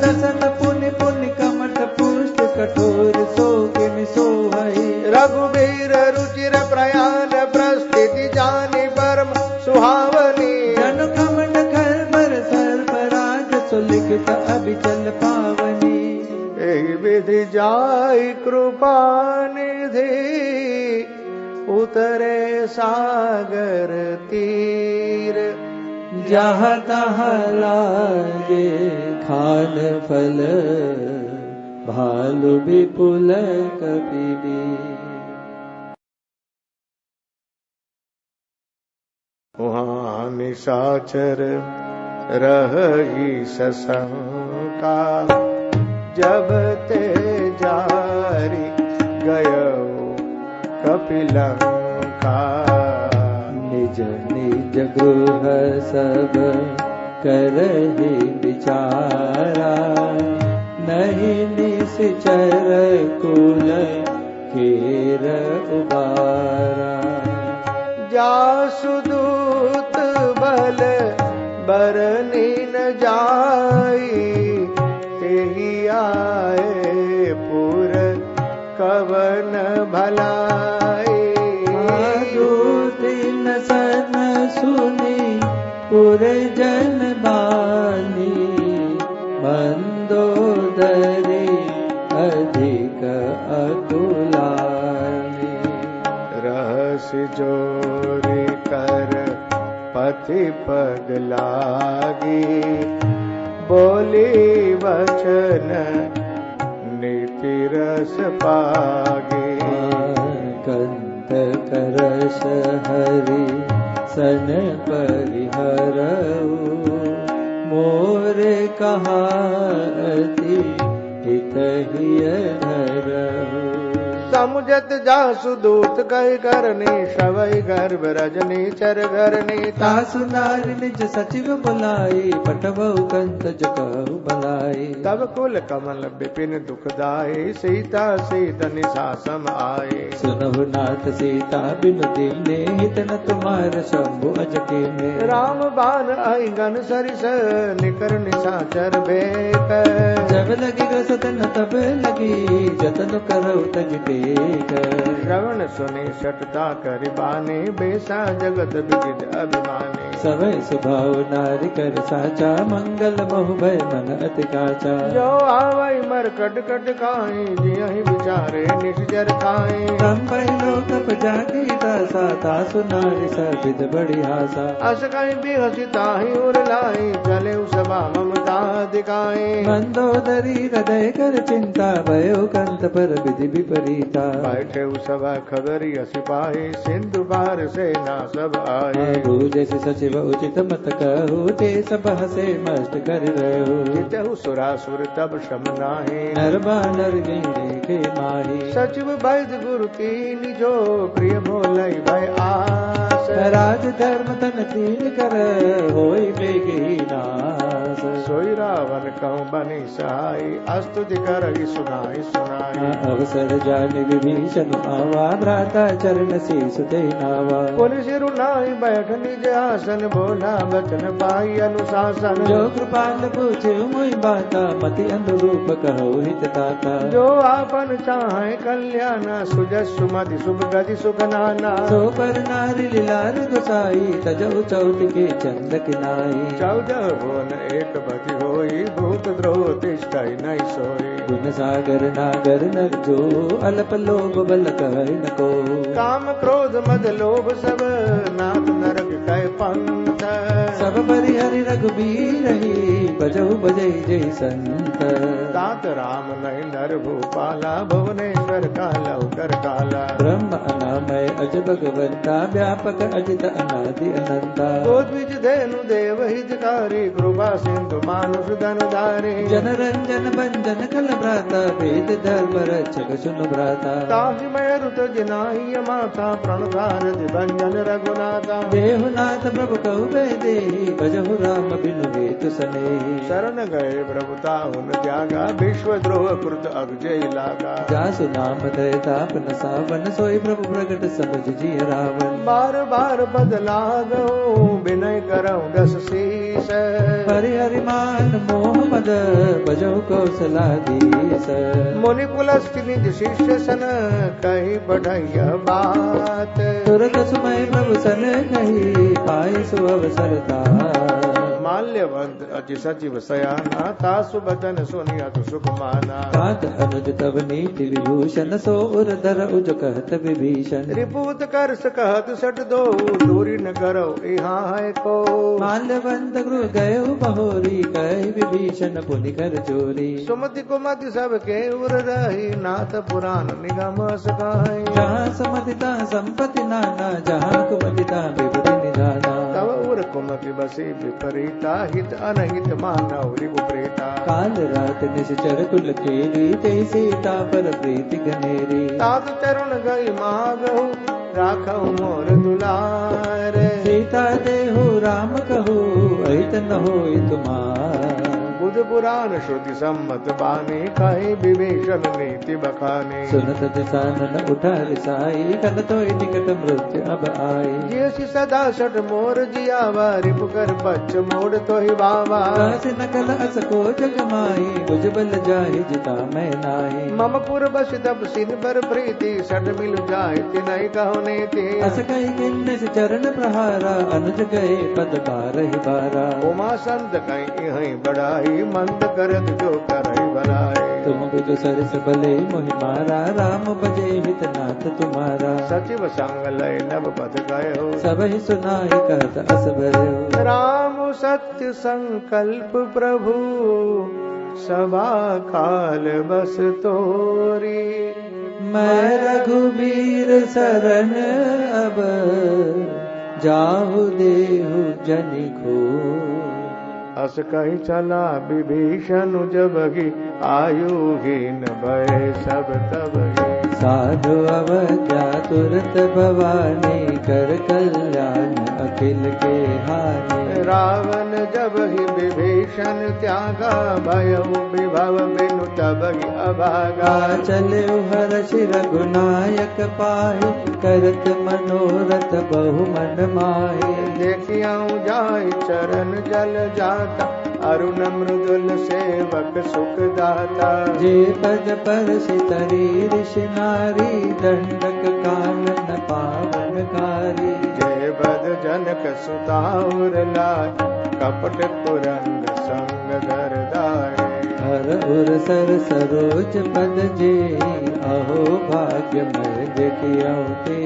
दसन पुनि पुनि कमठ पुष्ट कठोर सोकिन सोहई।
रघुबीर रुचिर प्रयाण प्रस्थिति जानी परम सुहावनी।
जन कमठ खर बर सर्पराज सुलिखित अभिचल पावनी।
एहि विधि जाई कृपा निधि उतरे सागर तीर।
जहाँ तहाँ लागे खान फल भालु विपुल कपिबीर।
वहाँ निशाचर रही सशंका जब ते जारी गयो कपिलंका।
निज निज गृह सब करहि विचारा नहीं निश्चर कुल केर उबारा।
जासु दूत बल बरनी न जाई तेहि आए पुर कवन भलाई।
दिन सन सुनी पुर जन बानी मंदोदरी अधिक अकुलानी।
रहस्य जोरी कर पति पग लागी बोली वचन नीति रस पागी।
कंत करस हरि सन परिहरऊ मोर कहा अति हितहिय धरऊ।
समुझत जासु दूत कहि करनी शवई गर्भ रजनी चर घरनी।
तासु नारि निज सचिव बुलाई पटबहु कंत जकहु बलाई। जाई।
तब कुल कमल विपिन दुखदाई सीता सीत निशा सम आए।
सुनहु नाथ सीता बिनु दीने हित न तुम्हार शंभु अजके में।
राम बाण आई गन सरिस निकर निशाचर बेक।
जब लगी रसतन तब लगी जतन करो तज टेक।
श्रवण सुने शटता करिबाने बेसा जगत विदित अभिमाने।
सवै स्वभाव नारी कर साचा मंगल बहु भय मन अति काचा।
जो आवै मर कट कट खाए जियहि विचारे निश्चर खाए।
तम पहलो तप जागी दासा तासु नारी सबिद बड़ी आशा।
अस कहीं भी हसिताहि उर लाई चले सभा ममता दिखाए।
मंदोदरी हृदय कर चिंता भयो कंत पर विधि विपरीता।
बैठे सभा खगरी सिपाही सिंधु बार सेना सब आए।
जैसे सचिव उचित मत कहु ते सब हसे मस्त कर रहो।
जितहु सुरासुर तब शम नाहि
नर बानर देखे माही।
सचिव वैद्य गुरु कीन जो प्रिय भोलै भय आस।
राज धर्म तन तीन कर होई बेगी नास।
सोई रावण कहूँ बनी सहाय अस्तुति करहि सुनाई सुनाई।
अवसर जाने विभीषण आवा भ्राता चरण शीस दे नावा।
पुनि सिरु नाहि बैठ निज आसन बोला वचन पाई अनुशासन।
जो कृपाल पूछे मुई बाता मति अनुरूप कहो हित ताता।
जो आपन चाहे कल्याण सुजस सुमति शुभ गति सुख नाना।
सो पर नारी लीलार गोसाई तजौ चौथ के चंद किनाई।
14 भुवन एक बति होई भूत द्रोह तिष्ठै नहीं सोई।
गुण सागर नागर नर जो अल्प लोभ बल कह न को।
काम क्रोध मद लोभ सब नाथ नरक कै पंथ।
सब परिहरि रघुबीर ही बजहु बजै जय संत।
तात राम नहीं नर भूपाला भुवनेश्वर काला कर काला।
ब्रह्म अनामय अज भगवंता व्यापक अजित अनादि अनंता।
गोद्विज धेनु देव हितकारी कृपा सिंधु मानुष धनुधारी।
जन रंजन भंजन कल भ्राता वेद धर्म रक्षक सुन भ्राता।
ताहि मैं रुत जिनाहि माता प्रणधार भंजन रघुनाथा।
देहुनाथ प्रभु कहु देहि भजहु राम बिनु हेतु सनेहि।
शरण गए प्रभुता हुन त्यागा विश्वद्रोह कृत अगजय लागा।
जासु नाम दयताप न सावन सोई प्रभु प्रगट समझ जिय रावण।
बार बार बदला गो विनय करऊं दस शीस।
परिहरि मान मोह मद भजहु कौशलाधीश।
मुनि पुलस्त्य निज शिष्य सन कही बढ़ैया बात।
तुरत सुमय प्रभु सन कही पाई सु अवसरता।
माल्यवंत अति सचिव सयाना तासु बदन सुनियत सुख माना।
कांत अनुज तब नीति विभूषण सो उर धर उज कहत विभीषण।
रिपुत कर सकहत सट दो दूरी न करो यहाँ है को।
माल्यवंत गृह गए बहोरी कहि विभीषण पुनि कर चोरी।
सुमति कुमति सब के उर रही नाथ पुराण निगम सकाई।
जहाँ समतिता संपत्ति नाना जहाँ कुमतिता विपति निधाना।
तब उर कुमति बसी विपरीता हित अनहित मानव रिपुप्रेता।
काल रात निश्चर कुल केरी ते सीता पर प्रीति घनेरी।
तात चरण गई मागहु राखहु मोर दुलार।
सीता देहु राम कहु अहित न होई तुम्हार।
बुध पुराण श्रुति सम्मत बानी कही विभीषण नीति बखानी।
सुनत दिशानन उठा रिसाई कन तो निकट मृत्यु अब आई।
जैसी सदा सट मोर जियावा रिपुकर बच्च मोड़ तो ही बावा।
कास नकल अस को जग माही बुझ बल जाहि जिता मैं नाही।
मम पुर बस तब सिन पर प्रीति सट मिल जाए तिनहि कहो नीति।
अस कही किन्ने से चरण प्रहारा अनुज गए पद बारहि बारा।
उमा संत कहीं यहीं बढ़ाई मंद करत जो करई भलाई।
तुम बुझ सरस भले मोहि मारा राम बजे हित नाथ तुम्हारा।
सचिव संग लय नभ पथ गयो
सबहि सुनाई कहत अस भयो।
राम सत्य संकल्प प्रभु सभा काल बस तोरी।
मैं रघुबीर शरण अब जाहु देहु जनि को।
अस कही चला विभीषण जबहि आयुहीन भय सब तबहि।
साधु अवज्ञा तुरत भवानी, कर कल्याण अखिल के हानि।
रावण जब ही विभीषण त्यागा, भयउ विभव बिनु तब ही अभागा।
चले हर्ष रघुनायक पाहि, करत मनोरथ बहु मन माहि।
देखियाऊं जाय चरण जल जाता, अरुण मृदुल सेवक सुख दाता।
जे पद परसि तरी ऋषि नारी, दंडक कानन पावन कारी।
जय बद जनक सुताउर लाय, कपट पुरंद संग धरदाय।
हर उर सर सरोज पद जे, अहो भाग्य मैं देखियौ ते।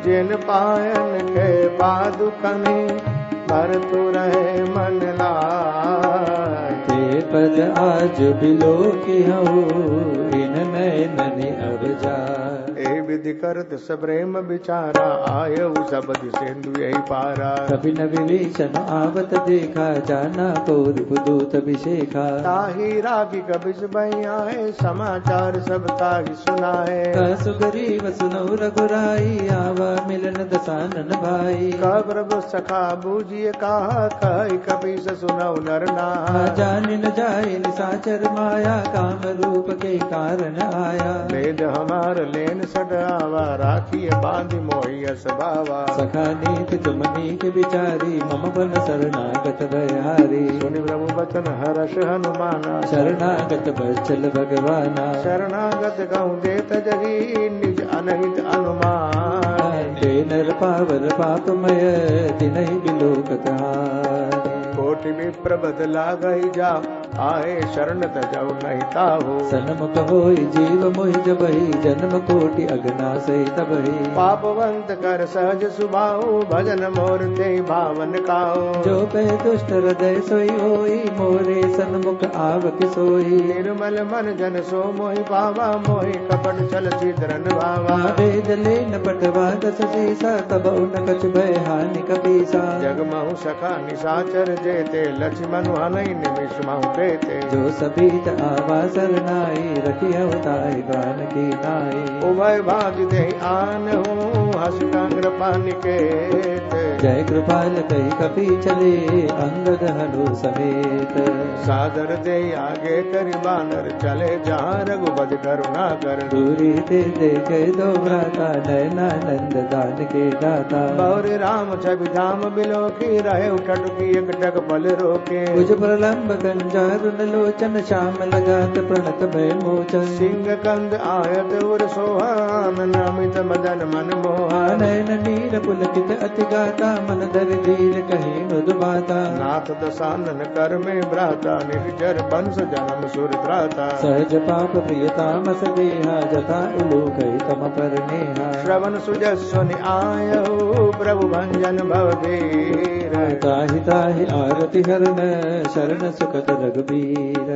जिन पायन के पादुकने, भरतु रहे मन लाय।
ते पद आज बिलो की हूँ, इन नैननि अब जाय।
ए विधि करत सप्रेम विचारा, आयु सबद सिंधु यही पारा।
कभी न विभीषण आवत देखा, जाना कौर दूत अभिषेखा।
ताहि रागी कबिस बही आए, समाचार सब ताहि सुनाए।
सुग्रीव सुनौ रघुराई, आवा मिलन दसानन भाई।
कह प्रभु सखा बूझिए कहा, कहि कबिस सुनौ नर नाहा।
जानि न जाय निशाचर माया, काम रूप के कारण आया।
वेद हमार लेन सद आवा, राखिए बांधि मोहि यस भावा।
सखा नीति तुम नीक विचारी, मम बन शरणागत भयहारी।
सुनि प्रभु बचन हर्ष हनुमाना,
शरणागत बचल भगवाना।
शरणागत कहूँ देत जगी, निज अनहित अनुमान।
ते नर पावर पापमय, तिनहि बिलोकत हानि।
कोटि विप्र बदला गई जा, आए शरण तजौ नहीं ताहो।
सनमुख होई जीव मोहि जबहि, जन्म कोटि अगना सही तबहि।
पापवंत कर सहज सुभाऊ, भजन मोर ते भावन काओ।
जो पै दुष्ट हृदय सोई होई, मोरे सन्मुख आवक सोई।
निर्मल मन जन सो मोहि पावा, मोहि कपट चल छिद्रन भावा।
वेद लेन पटवा दस सीसा, तब उन कछ भय हानि कपीसा।
जग महु सखा निशाचर जेते, लक्ष्मण हनई निमिष महु देते।
जो सभीत आवा सरनाई, रखी अवताई गान की नाई।
उभय भाग दे आन हूँ, हस कांग्र पानिकेत।
जय कृपाल कही कपी चले, अंगद हनु समेत।
सादर दे आगे करि बानर, चले जहाँ रघुपति करुणा कर।
दूरी ते देखे दो भ्राता, नयनानंद दान के दाता।
बौरि राम छवि धाम बिलो की, रहे उठट की एक टक पल रोके।
कुछ प्रलंब कंजारुन लोचन, श्याम लगात प्रणत भय मोचन।
सिंह कंद आयत उर सोहान, नमित मदन मन मोहन।
नयन नीर पुलकित अति गाता, मन धर धीर कही मृदु बाता।
नाथ दसानन कर में भ्राता, निर्जर वंश जन्म सुर त्राता।
सहज पाप प्रियतामस देहा, जथा उलोक तम पर नेहा।
श्रवण सुजस्वनि आयहु, प्रभु भंजन भवधीर।
ताहि ताहि आरति हरन, शरण सुखद रघुबीर।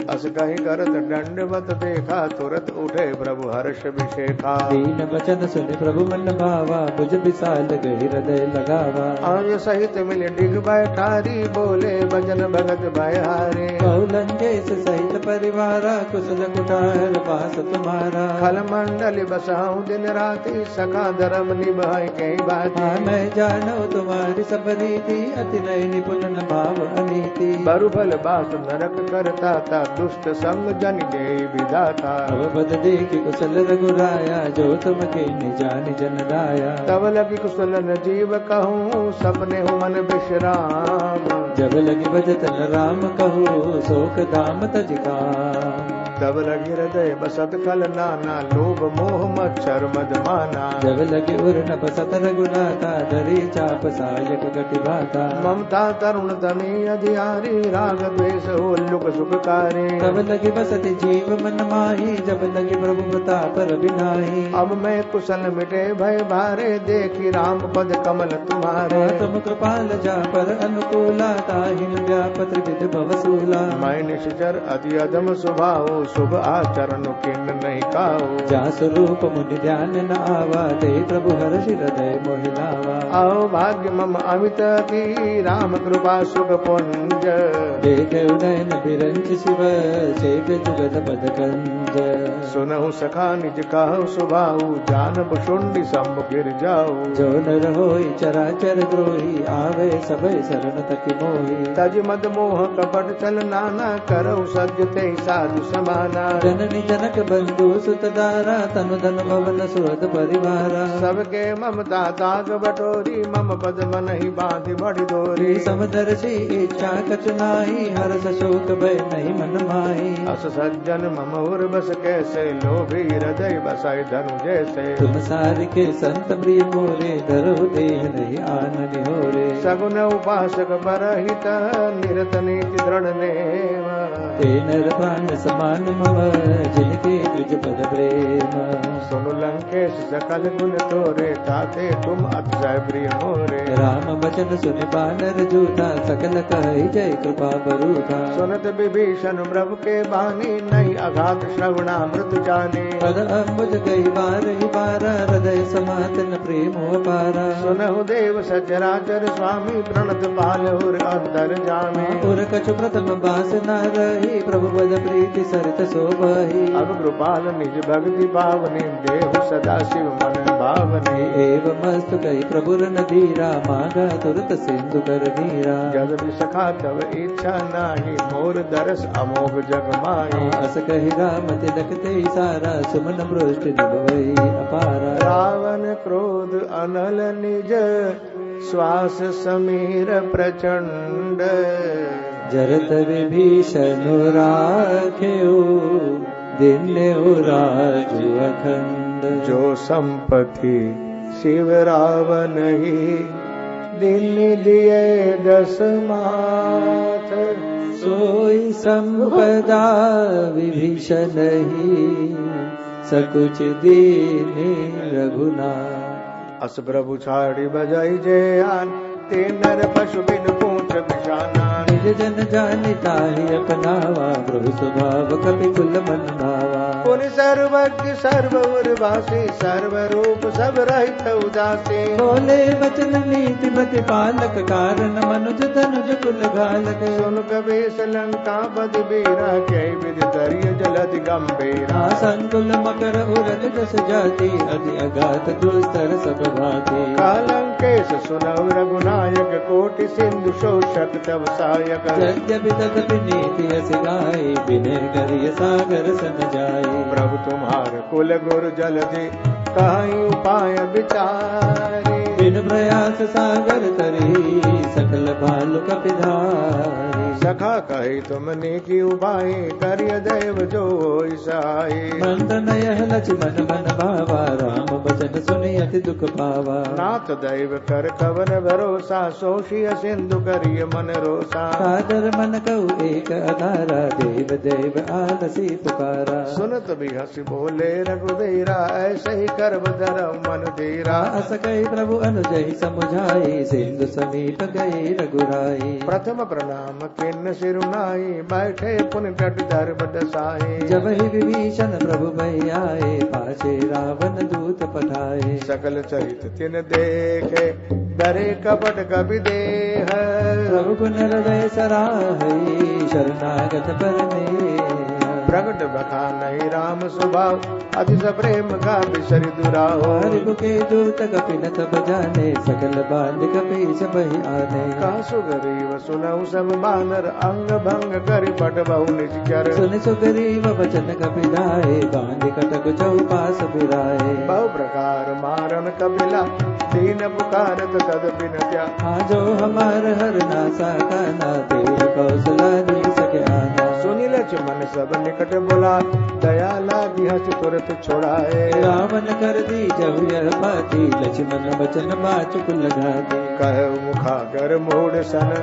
अस कहि करत दंडवत देखा, तुरत उठे प्रभु हर्ष विशेखा।
दीन बचन सुनि प्रभु मन भावा, भुज विशाल गहि हृदय लगावा।
आर्य सहित मिल डिग बैठारी, बोले भजन भगत भयहारे।
बहुलंजेश सहित परिवारा, कुशल कुटार पास तुम्हारा।
खल मंडल बसाऊं दिन राति, सखा धर्म निभाए कई बात।
मैं जानू तुम्हारी सब रीति, अति नय निपुण न भाव अनीति।
बरु फल बास नरक करता था, दुष्ट संग जन दे विधाता।
अब बद देखि कुशल रघुराया, जो तुम के निजान जन राया।
तब लगी कुशल न जीव कहूँ, सपने हो मन विश्राम।
जब लगी भजतन राम कहूँ, शोक धाम तज काम।
तब लगी हृदय बसत खल नाना, लोभ मोह मच्छर मद माना।
जब लगे उर न बसत रघुनाथा, डरे चाप सायक गति भाता।
ममता तरुण तनी अधियारी, राग द्वेष हो लुक सुखकारी।
तब लगे बसत जीव मन माही, जब लगे प्रभु प्रताप रविनाही।
अब मैं कुशल मिटे भय भारे, देखी राम पद कमल तुम्हारे।
तुम कृपाल जा पर अनुकूला, ताहिन व्यापत विध भवसूला।
मैं निश्चर अति अधम स्वभाव, शुभ आचरण किन नहीं काऊ।
जा स्वरूप मुनि ध्यान न आवा, ते प्रभु हर्षि हृदय मोहिलावा।
आओ भाग्य मम अमित की राम कृपा सुख पुंज।
देखे उदयन बिरंच शिव, सेव्य जुगत पद कंज।
सुनहु सखा निज कहु सुभाऊ, जानब शुंडी सम्मुख गिर जाऊ।
जो नर होई चराचर द्रोही, आवे सभय शरण तक मोही।
तज मद मोह कपट चल नाना, करऊ सज्ज ते साधु समाना।
जननी जनक बंधु सुत दारा, तनु धन भवन सुहृद परिवारा।
सबके ममता ताग बटोरी, मम पद मन ही बांधि बड़ी दोरी।
समदर्शी इच्छा कछु नाही, हर्ष शोक भय नहीं मन माही।
अस सज्जन मम उर बस कैसे, लोभी हृदय बसाई धनु जैसे।
तुम सार के संत प्रिय मोरे, धरो देह नहीं आनन होरे।
सगुन उपासक परहित, निरत नीति दृढ़ नेम।
ते नर प्राण समान मम, जिनके तुझ पद प्रेम।
सुनु लंकेश सकल गुण तोरे, ताते तुम अतिशय प्रिय मोरे।
राम बचन सुन बानर जूथा, सकल कहि जय कृपा बरूथा।
सुनत विभीषण प्रभु के बानी, नहीं अघात श्रवणामृत जाने।
पद अम्बुज गई बार ही बारा, हृदय समातन प्रेम अपारा।
सुनहु देव सचराचर स्वामी, प्रणत पालहुर अंतर जामे।
पुर कछु प्रथम बास न रही, प्रभु पद प्रीति सरित शोभहि।
अब कृपाल निज भक्ति पावनी, देहु सदा शिव मन भावनी।
एव मस्तु कही प्रभु रन धीरा, मांगा तुरत सिंधु कर नीरा।
जग विसखा तब इच्छा नाही, मोर दरस अमोघ जग माही।
अस कही राम तिलक ते सारा, सुमन मृष्टि निभवई अपारा।
रावण क्रोध अनल निज, श्वास समीर प्रचंड।
जरत विभीषण राख्यो, दिन्यु राजु अखंड।
जो संपत्ति शिव रावण ही, दिन दिए दस माथ।
सोई संपदा विभीषण ही, सकुच दीने रघुनाथ।
अस प्रभु छाड़ी बजाई जय आन, ते नर पशु बिन पूछ बिशाना।
निज जन जानिता ही अपनावा, प्रभु स्वभाव कपि कुल मन भावा।
पुनि सर्वज्ञ सर्वउर्वासी, सर्वरूप सब रहित उदासी।
बोले वचन नीति मति पालक, कारण मनुज तनुज कुल घालक।
सुन कबीर लंका पद बीरा, कई विधि दरिय जलधि गंभीरा।
संकुल मकर उरग जस जाति, अति अगाध दुस्तर सब भाति।
कालंकेश सुनव रघुनायक, कोटि सिंधु शोषक तव सायक।
यद्यपि तदपि नीति अस गाई, विनय करिय सागर सन जाई।
प्रभु तुम्हार कुल गुरु जलधि, कहीं उपाय विचारे।
बिन प्रयास सागर तरी, सकल भालु कपिधारी।
सखा कही तुमने की उपाय, करिय देव जो ईसाई।
मंद नय लक्ष्मण मन भावा, राम बचन सुनि अति दुख पावा।
नाथ दैव कर कवन भरोसा, सोषिय सिंधु करिय मन रोसा।
सादर मन कहु एक अधारा, देव देव आलसी पुकारा।
सुनत भी हंसी बोले रघुवीरा, ऐसे ही करब धरम मन धीरा।
अस कही प्रभु अनुजहि समुझाई, सिंधु समीप गए रघुराई।
प्रथम प्रणाम किन्न सिरुनाई, बैठे पुन तट धर बदसाई।
जब ही विभीषण प्रभु भई आए, पाछे रावण दूत पठाए।
सकल चरित तिन देखे, डरे कपट कपि देह।
प्रभु गुण हृदय सराहई, शरणागत परमे।
प्रगट बखा नहीं राम स्वभाव, अति प्रेम का बिसरि दुराहो।
हरिभु के दूत कपि न तब जाने, सकल बांध कपि सबहि आने।
कहा सुग्रीव सुनऊ सब बानर, अंग भंग करि पट बहु निज चर।
सुनि सुग्रीव वचन कपि धाये, बांध कटक चौपास बुराए।
बहु प्रकार मारन कपिला, दीन पुकारत तदपि न त्या।
जो हमार हर नासा काना, तेह कौशला दी सके आना।
सुनि लक्ष्मण सब निकट बोला, दया लागी हस तुरत छोड़ाए।
रावण कर दी जब यह बाती, लक्ष्मण वचन बाचुकुल घाती।
कह मुखागर मूढ़ सन,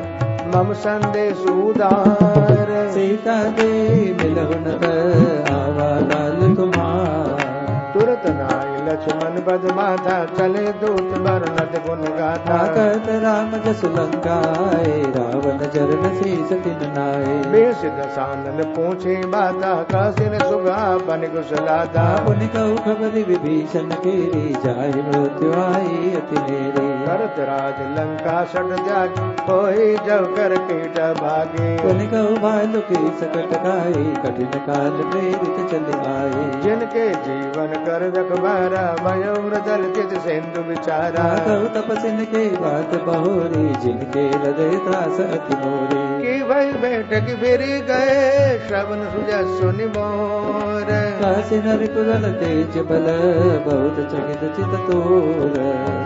मम संदेश उदार।
सीता दे मिलहुन आवा लाल तुम्हार।
तुरत नाई लक्ष्मण पद माथा चले दूत वर्णत गुण गाथा
कहत राम जसु लंकाए रावण चरण शीस तिन नाए
बेस दसानन पूछे बाता कासिन सुगा बन कुशलाता
पुनि कहु खबर विभीषण केरी जाहि मृत्यु आई अति नेरी
भरत राज लंका सट जाग होई जब कर कीट भागे
पुनि कहु भालु की सकट गाई कठिन काल प्रेरित चले आए
जिनके जीवन कर रखबारा मयूर जल चित सिंधु विचारा
कहु तपसिन के बात बहोरी जिनके हृदय त्रास अति मोरी
की भई बैठक फिरी गए श्रवण सुजस सुनि मोर
काशी नरिपुरन तेज बल बहुत चकित चित तोर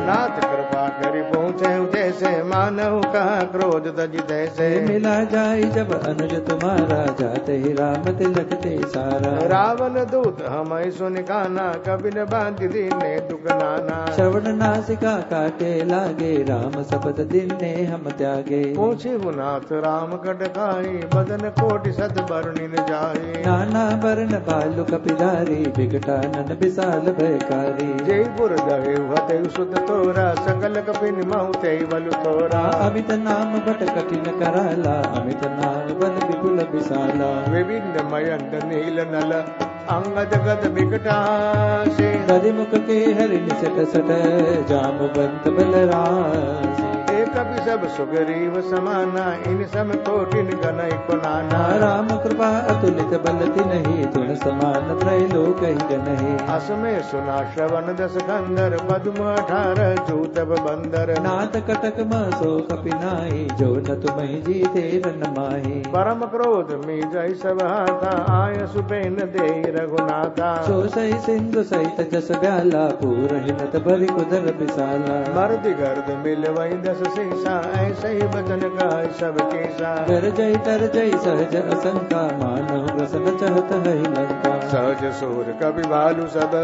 नाथ कृपा करि पहुँचे जैसे मानव कहा क्रोध तज तैसे
मिला जाई जब अनुज तुम्हारा जाते ही राम तिलक ते सारा
रावण दूत हम सुन काना कबिन बांध दीने दुख नाना
श्रवण नासिका काटे लागे राम शपथ दिन ने हम त्यागे
पूछे नाथ राम कटकाई बदन कोटि सत बरनिन जाए
नाना वर्ण बालु कपिधारी विकटानन विशाल भयकारी
जयपुर दहे हते सुत तोरा सकल कपिन महु ते बलु तोरा
अमित नाम बट कठिन कराला अमित नाम बल विपुल विशाला
विभिन्न मयंक नील नल अंगद गद विकटासे
मुख के हरि निसट सट जामवंत बलराज
एक भी सब सुग्रीव समाना इन सम कोटिन गनय को नाना
राम कृपा अतुलित बलति नहीं तुन समान त्रैलोक ही नहीं
असमय सुना श्रवण दस कंदर पद्म 18 जूतब बंदर
नाथ कटक मसो कपिनाई जो न तुम जीते रन माही
परम क्रोध में जय सब हाथा आय सुपेन दे रघुनाथा
सो सही सिंधु सहित जस ब्याला पूर हिनत भरि कुदर विशाला
मर्द गर्द मिल वही दस सीसा ऐसे ही बचन का सब केसा
कर जय तर जय सहज असंका मानव रसन चहत है लंका
सहज सूर कवि भालु सब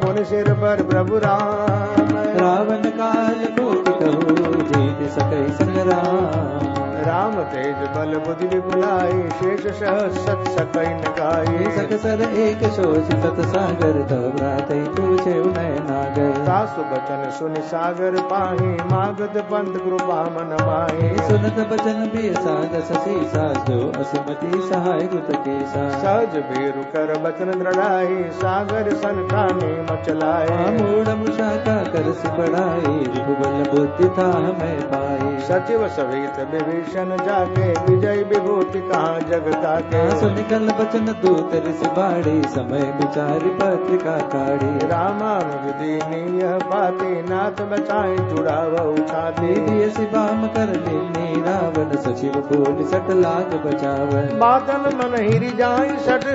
पुन सिर पर प्रभु राम
रावण काल कोटि कहु जीत सकै संग्राम
राम तेज बल बुद्धि विपुलाई शेष सहस सत सकई नगाई
सकसर एक शोष सत सागर तव भ्रात पूछे उनय नागर
सासु बचन सुनि सागर पाही मागध पंथ कृपा मन माही
सुनत बचन भी सादस सीसा जो असमति सहाय गुत केसा
सहज भीरु कर बचन दृढ़ाई सागर सन ठाने मचलाए
मूढ़ मुशाका कर सि बढ़ाई रघुबल बुद्धि था मैं पाई
सचिव सहित विभीषण जाके विजय विभूति कहाँ जगता के
सुनिकल बचन दूत ऋषि बाड़ी समय विचारी पत्रिका काढ़ी
रामानुज दीनी यह पाती नाथ बचाए जुड़ाव उठाती
शिवाम कर लेनी रावण सचिव बोल सट लाग बचावन
बातन मन हिरि जाई सट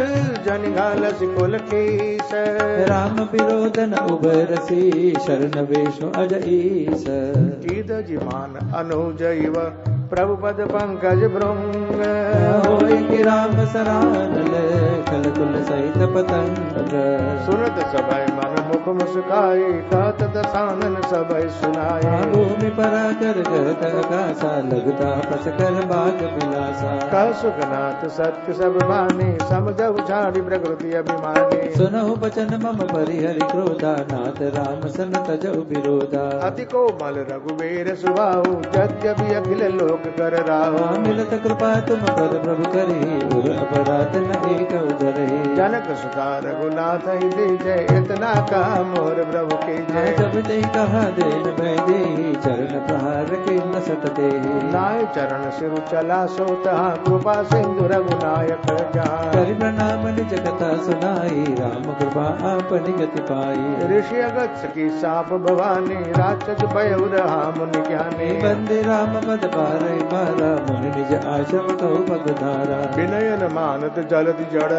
जन घालस कुल केस
राम विरोधन उबरसी शरण वेशु अज ईस
कीद जिमान अनुजैव प्रभु पद पंकज भृंग
होय कि राम सरानल कल कुल सहित पतंग
सुनत सभय मन मुख मुस्काई कहत दसानन सभय सुनाई
भूमि पर कर गत आकाशा लगता पस कर बाग विलासा
कह सुखनाथ सत्य सब बानी समझ छाड़ी प्रकृति अभिमानी
सुनहु बचन मम परिहरि क्रोधा नाथ राम सन तजौ विरोधा
अति कोमल रघुबीर सुभाऊ यद्यपि अखिल लोक कर राहु
मिलत कृपा तुम पर प्रभु करी उर अपराध न एक उधरही
जनक सुता रघुनाथ ही दीजय इतना कहा मोर प्रभु की जय
जब ते कहा देन मैं दे चरण प्रहार के न सट दे
नाय चरण सिरु चला सोता कृपा सिंधु रघुनायक जान
कर प्रणाम निज कथा सुनाई राम कृपा आपन गति पाई
ऋषि अगत्य की साप भवानी राक्षस भय रहा मुनि ज्ञानी
बंदे राम पद पार मारा मुनि निज आश्रम कहो पगधारा
विनयन मानत जलद जड़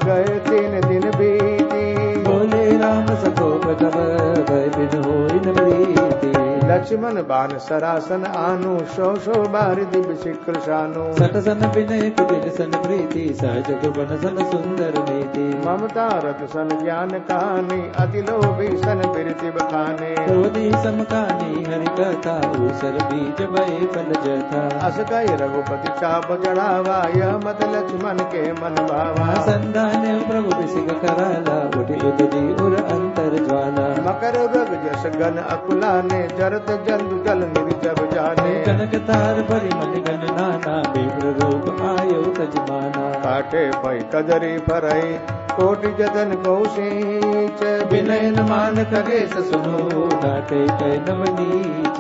गए 3 दिन बीती
बोले राम सको तब भय बिन होई न प्रीति
लक्ष्मण बाण सरासन आनु शो शो बार दिव्य शिखर शानु
सतसन विनय कुटिल सन प्रीति सहज गुण सन सुंदर नीति
ममता रत सन ज्ञान कहानी अति लोभी सन बिरति बखाने
क्रोधी समकानी हरि कथा ऊसर बीज भय फल जथा
अस कहि रघुपति चाप चढ़ावा यह मत लक्ष्मण के मन भावा
संधान प्रभु विसिक कराला उठि उदरी उर अंतर ज्वाला
मकर रग जस गन अकुला ने जरत जंतु जल निर्जब जाने
कनक तार भरि मन गण नाना विप्र रूप आयो तजमाना
काटे पै कजरी फरई कोटि जतन कौशीच
विनय मान खगेश सुनो डाटे कै नवनीच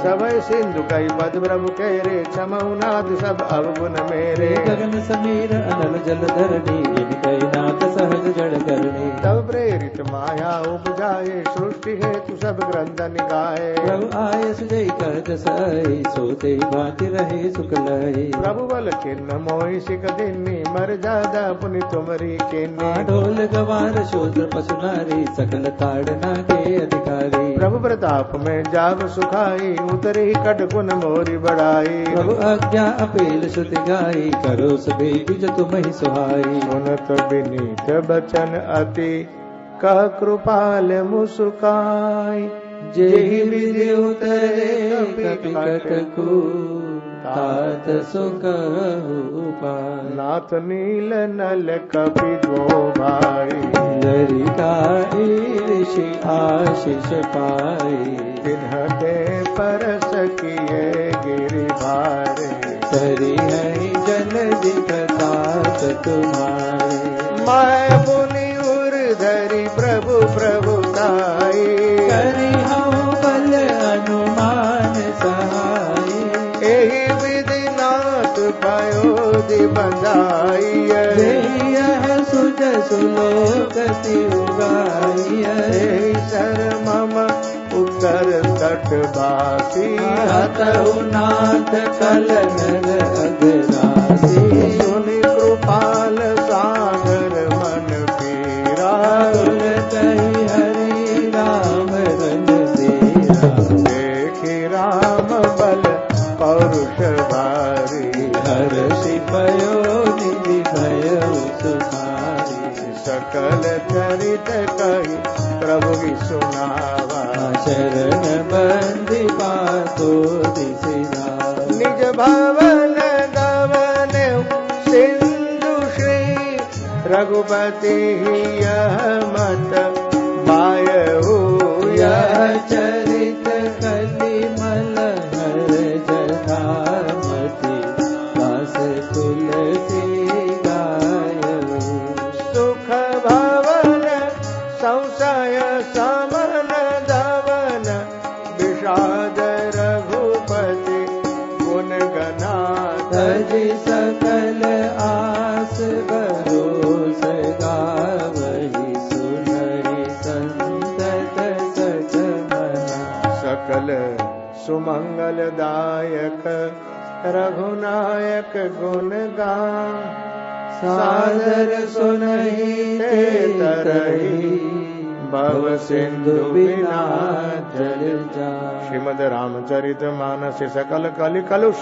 सबय सिंधु कई पद प्रभु के रे छमौनाद सब अवगुण मेरे
गगन समीर अनल जल धरणी इनकै नाथ सहज जड़ करणी
तब प्रेरित माया उपजाए सृष्टि हेतु सब ग्रंथ निगाए
प्रभु आय सुजय कर जसई सोते भांति रहे सुख लय
प्रभु बल किन्न मोहि सिक दिन्नी मर जादा पुनि तुमरी किन्नी
ढोल गवार शूद्र पशु नारी सकल ताड़ना के अधिकारी
प्रभु प्रताप में जाव सुखाई उतरी कट गुण मोरी बढ़ाई
प्रभु आज्ञा अपेल श्रुति गाई करो सभी बिज तुम ही सुहाई
सुनत विनीत बचन अति कह कृपाल मुस्काई
जेहि विधि उतरे कपि कटकु तात सुकहु पाय
नाथ नील नल कपि दो भाई
लरिका ऋषि आशीष पाई
तिन्हते परस किए गिरि भारे
सरि है जन दिखतात तुम्हारे
मैं पुनि उर धरि प्रभु प्रभुताई
करि हूँ बल अनुमान सहाय
एहि विधि नाथ पयोधि बंधाई
यह सुज सुलोकति उगाय
सर मम उकर तट बासी
हतहु नाथ कलन अगरासी
सुनि कृपाल सागर मन पीरा
कही हरि राम रन देरा
देखि राम बल पौरुष भारी
हर्षि पयो निधि भयो सुखारी
सकल चरित कही प्रभु की सुनावा
शरण बंदी पातो दिसिरा
निज भवन गवन सिंधु श्री रघुपति यह मत मायहु
यह चरित कलिमल हर जटामति दास तुलसी गायहु
सुख भवन संशय समन धवन विषाद रघुपति गुण गनाथ
तजि सकल आस भरोस गावहि सुनहि संतत सठ मना
सकल सुमंगल दायक रघुनायक गुण गान
सादर सुनहि ते तरहि
भव सिंधु
बिना जल जा
श्रीमद रामचरित मानस सकल कलि कलुष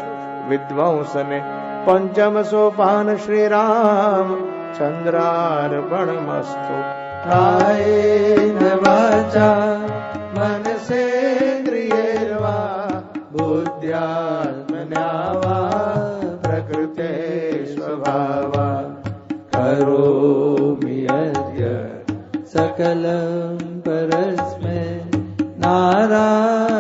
विद्वांसने पंचम सोपान श्री राम चंद्रार्पणमस्तु
कायेन वाचा मनसेन्द्रियैर्वा बुद्ध्यात्मना वा प्रकृते स्वभावा करोमि यद्य सकलं परस्मै नारायणाय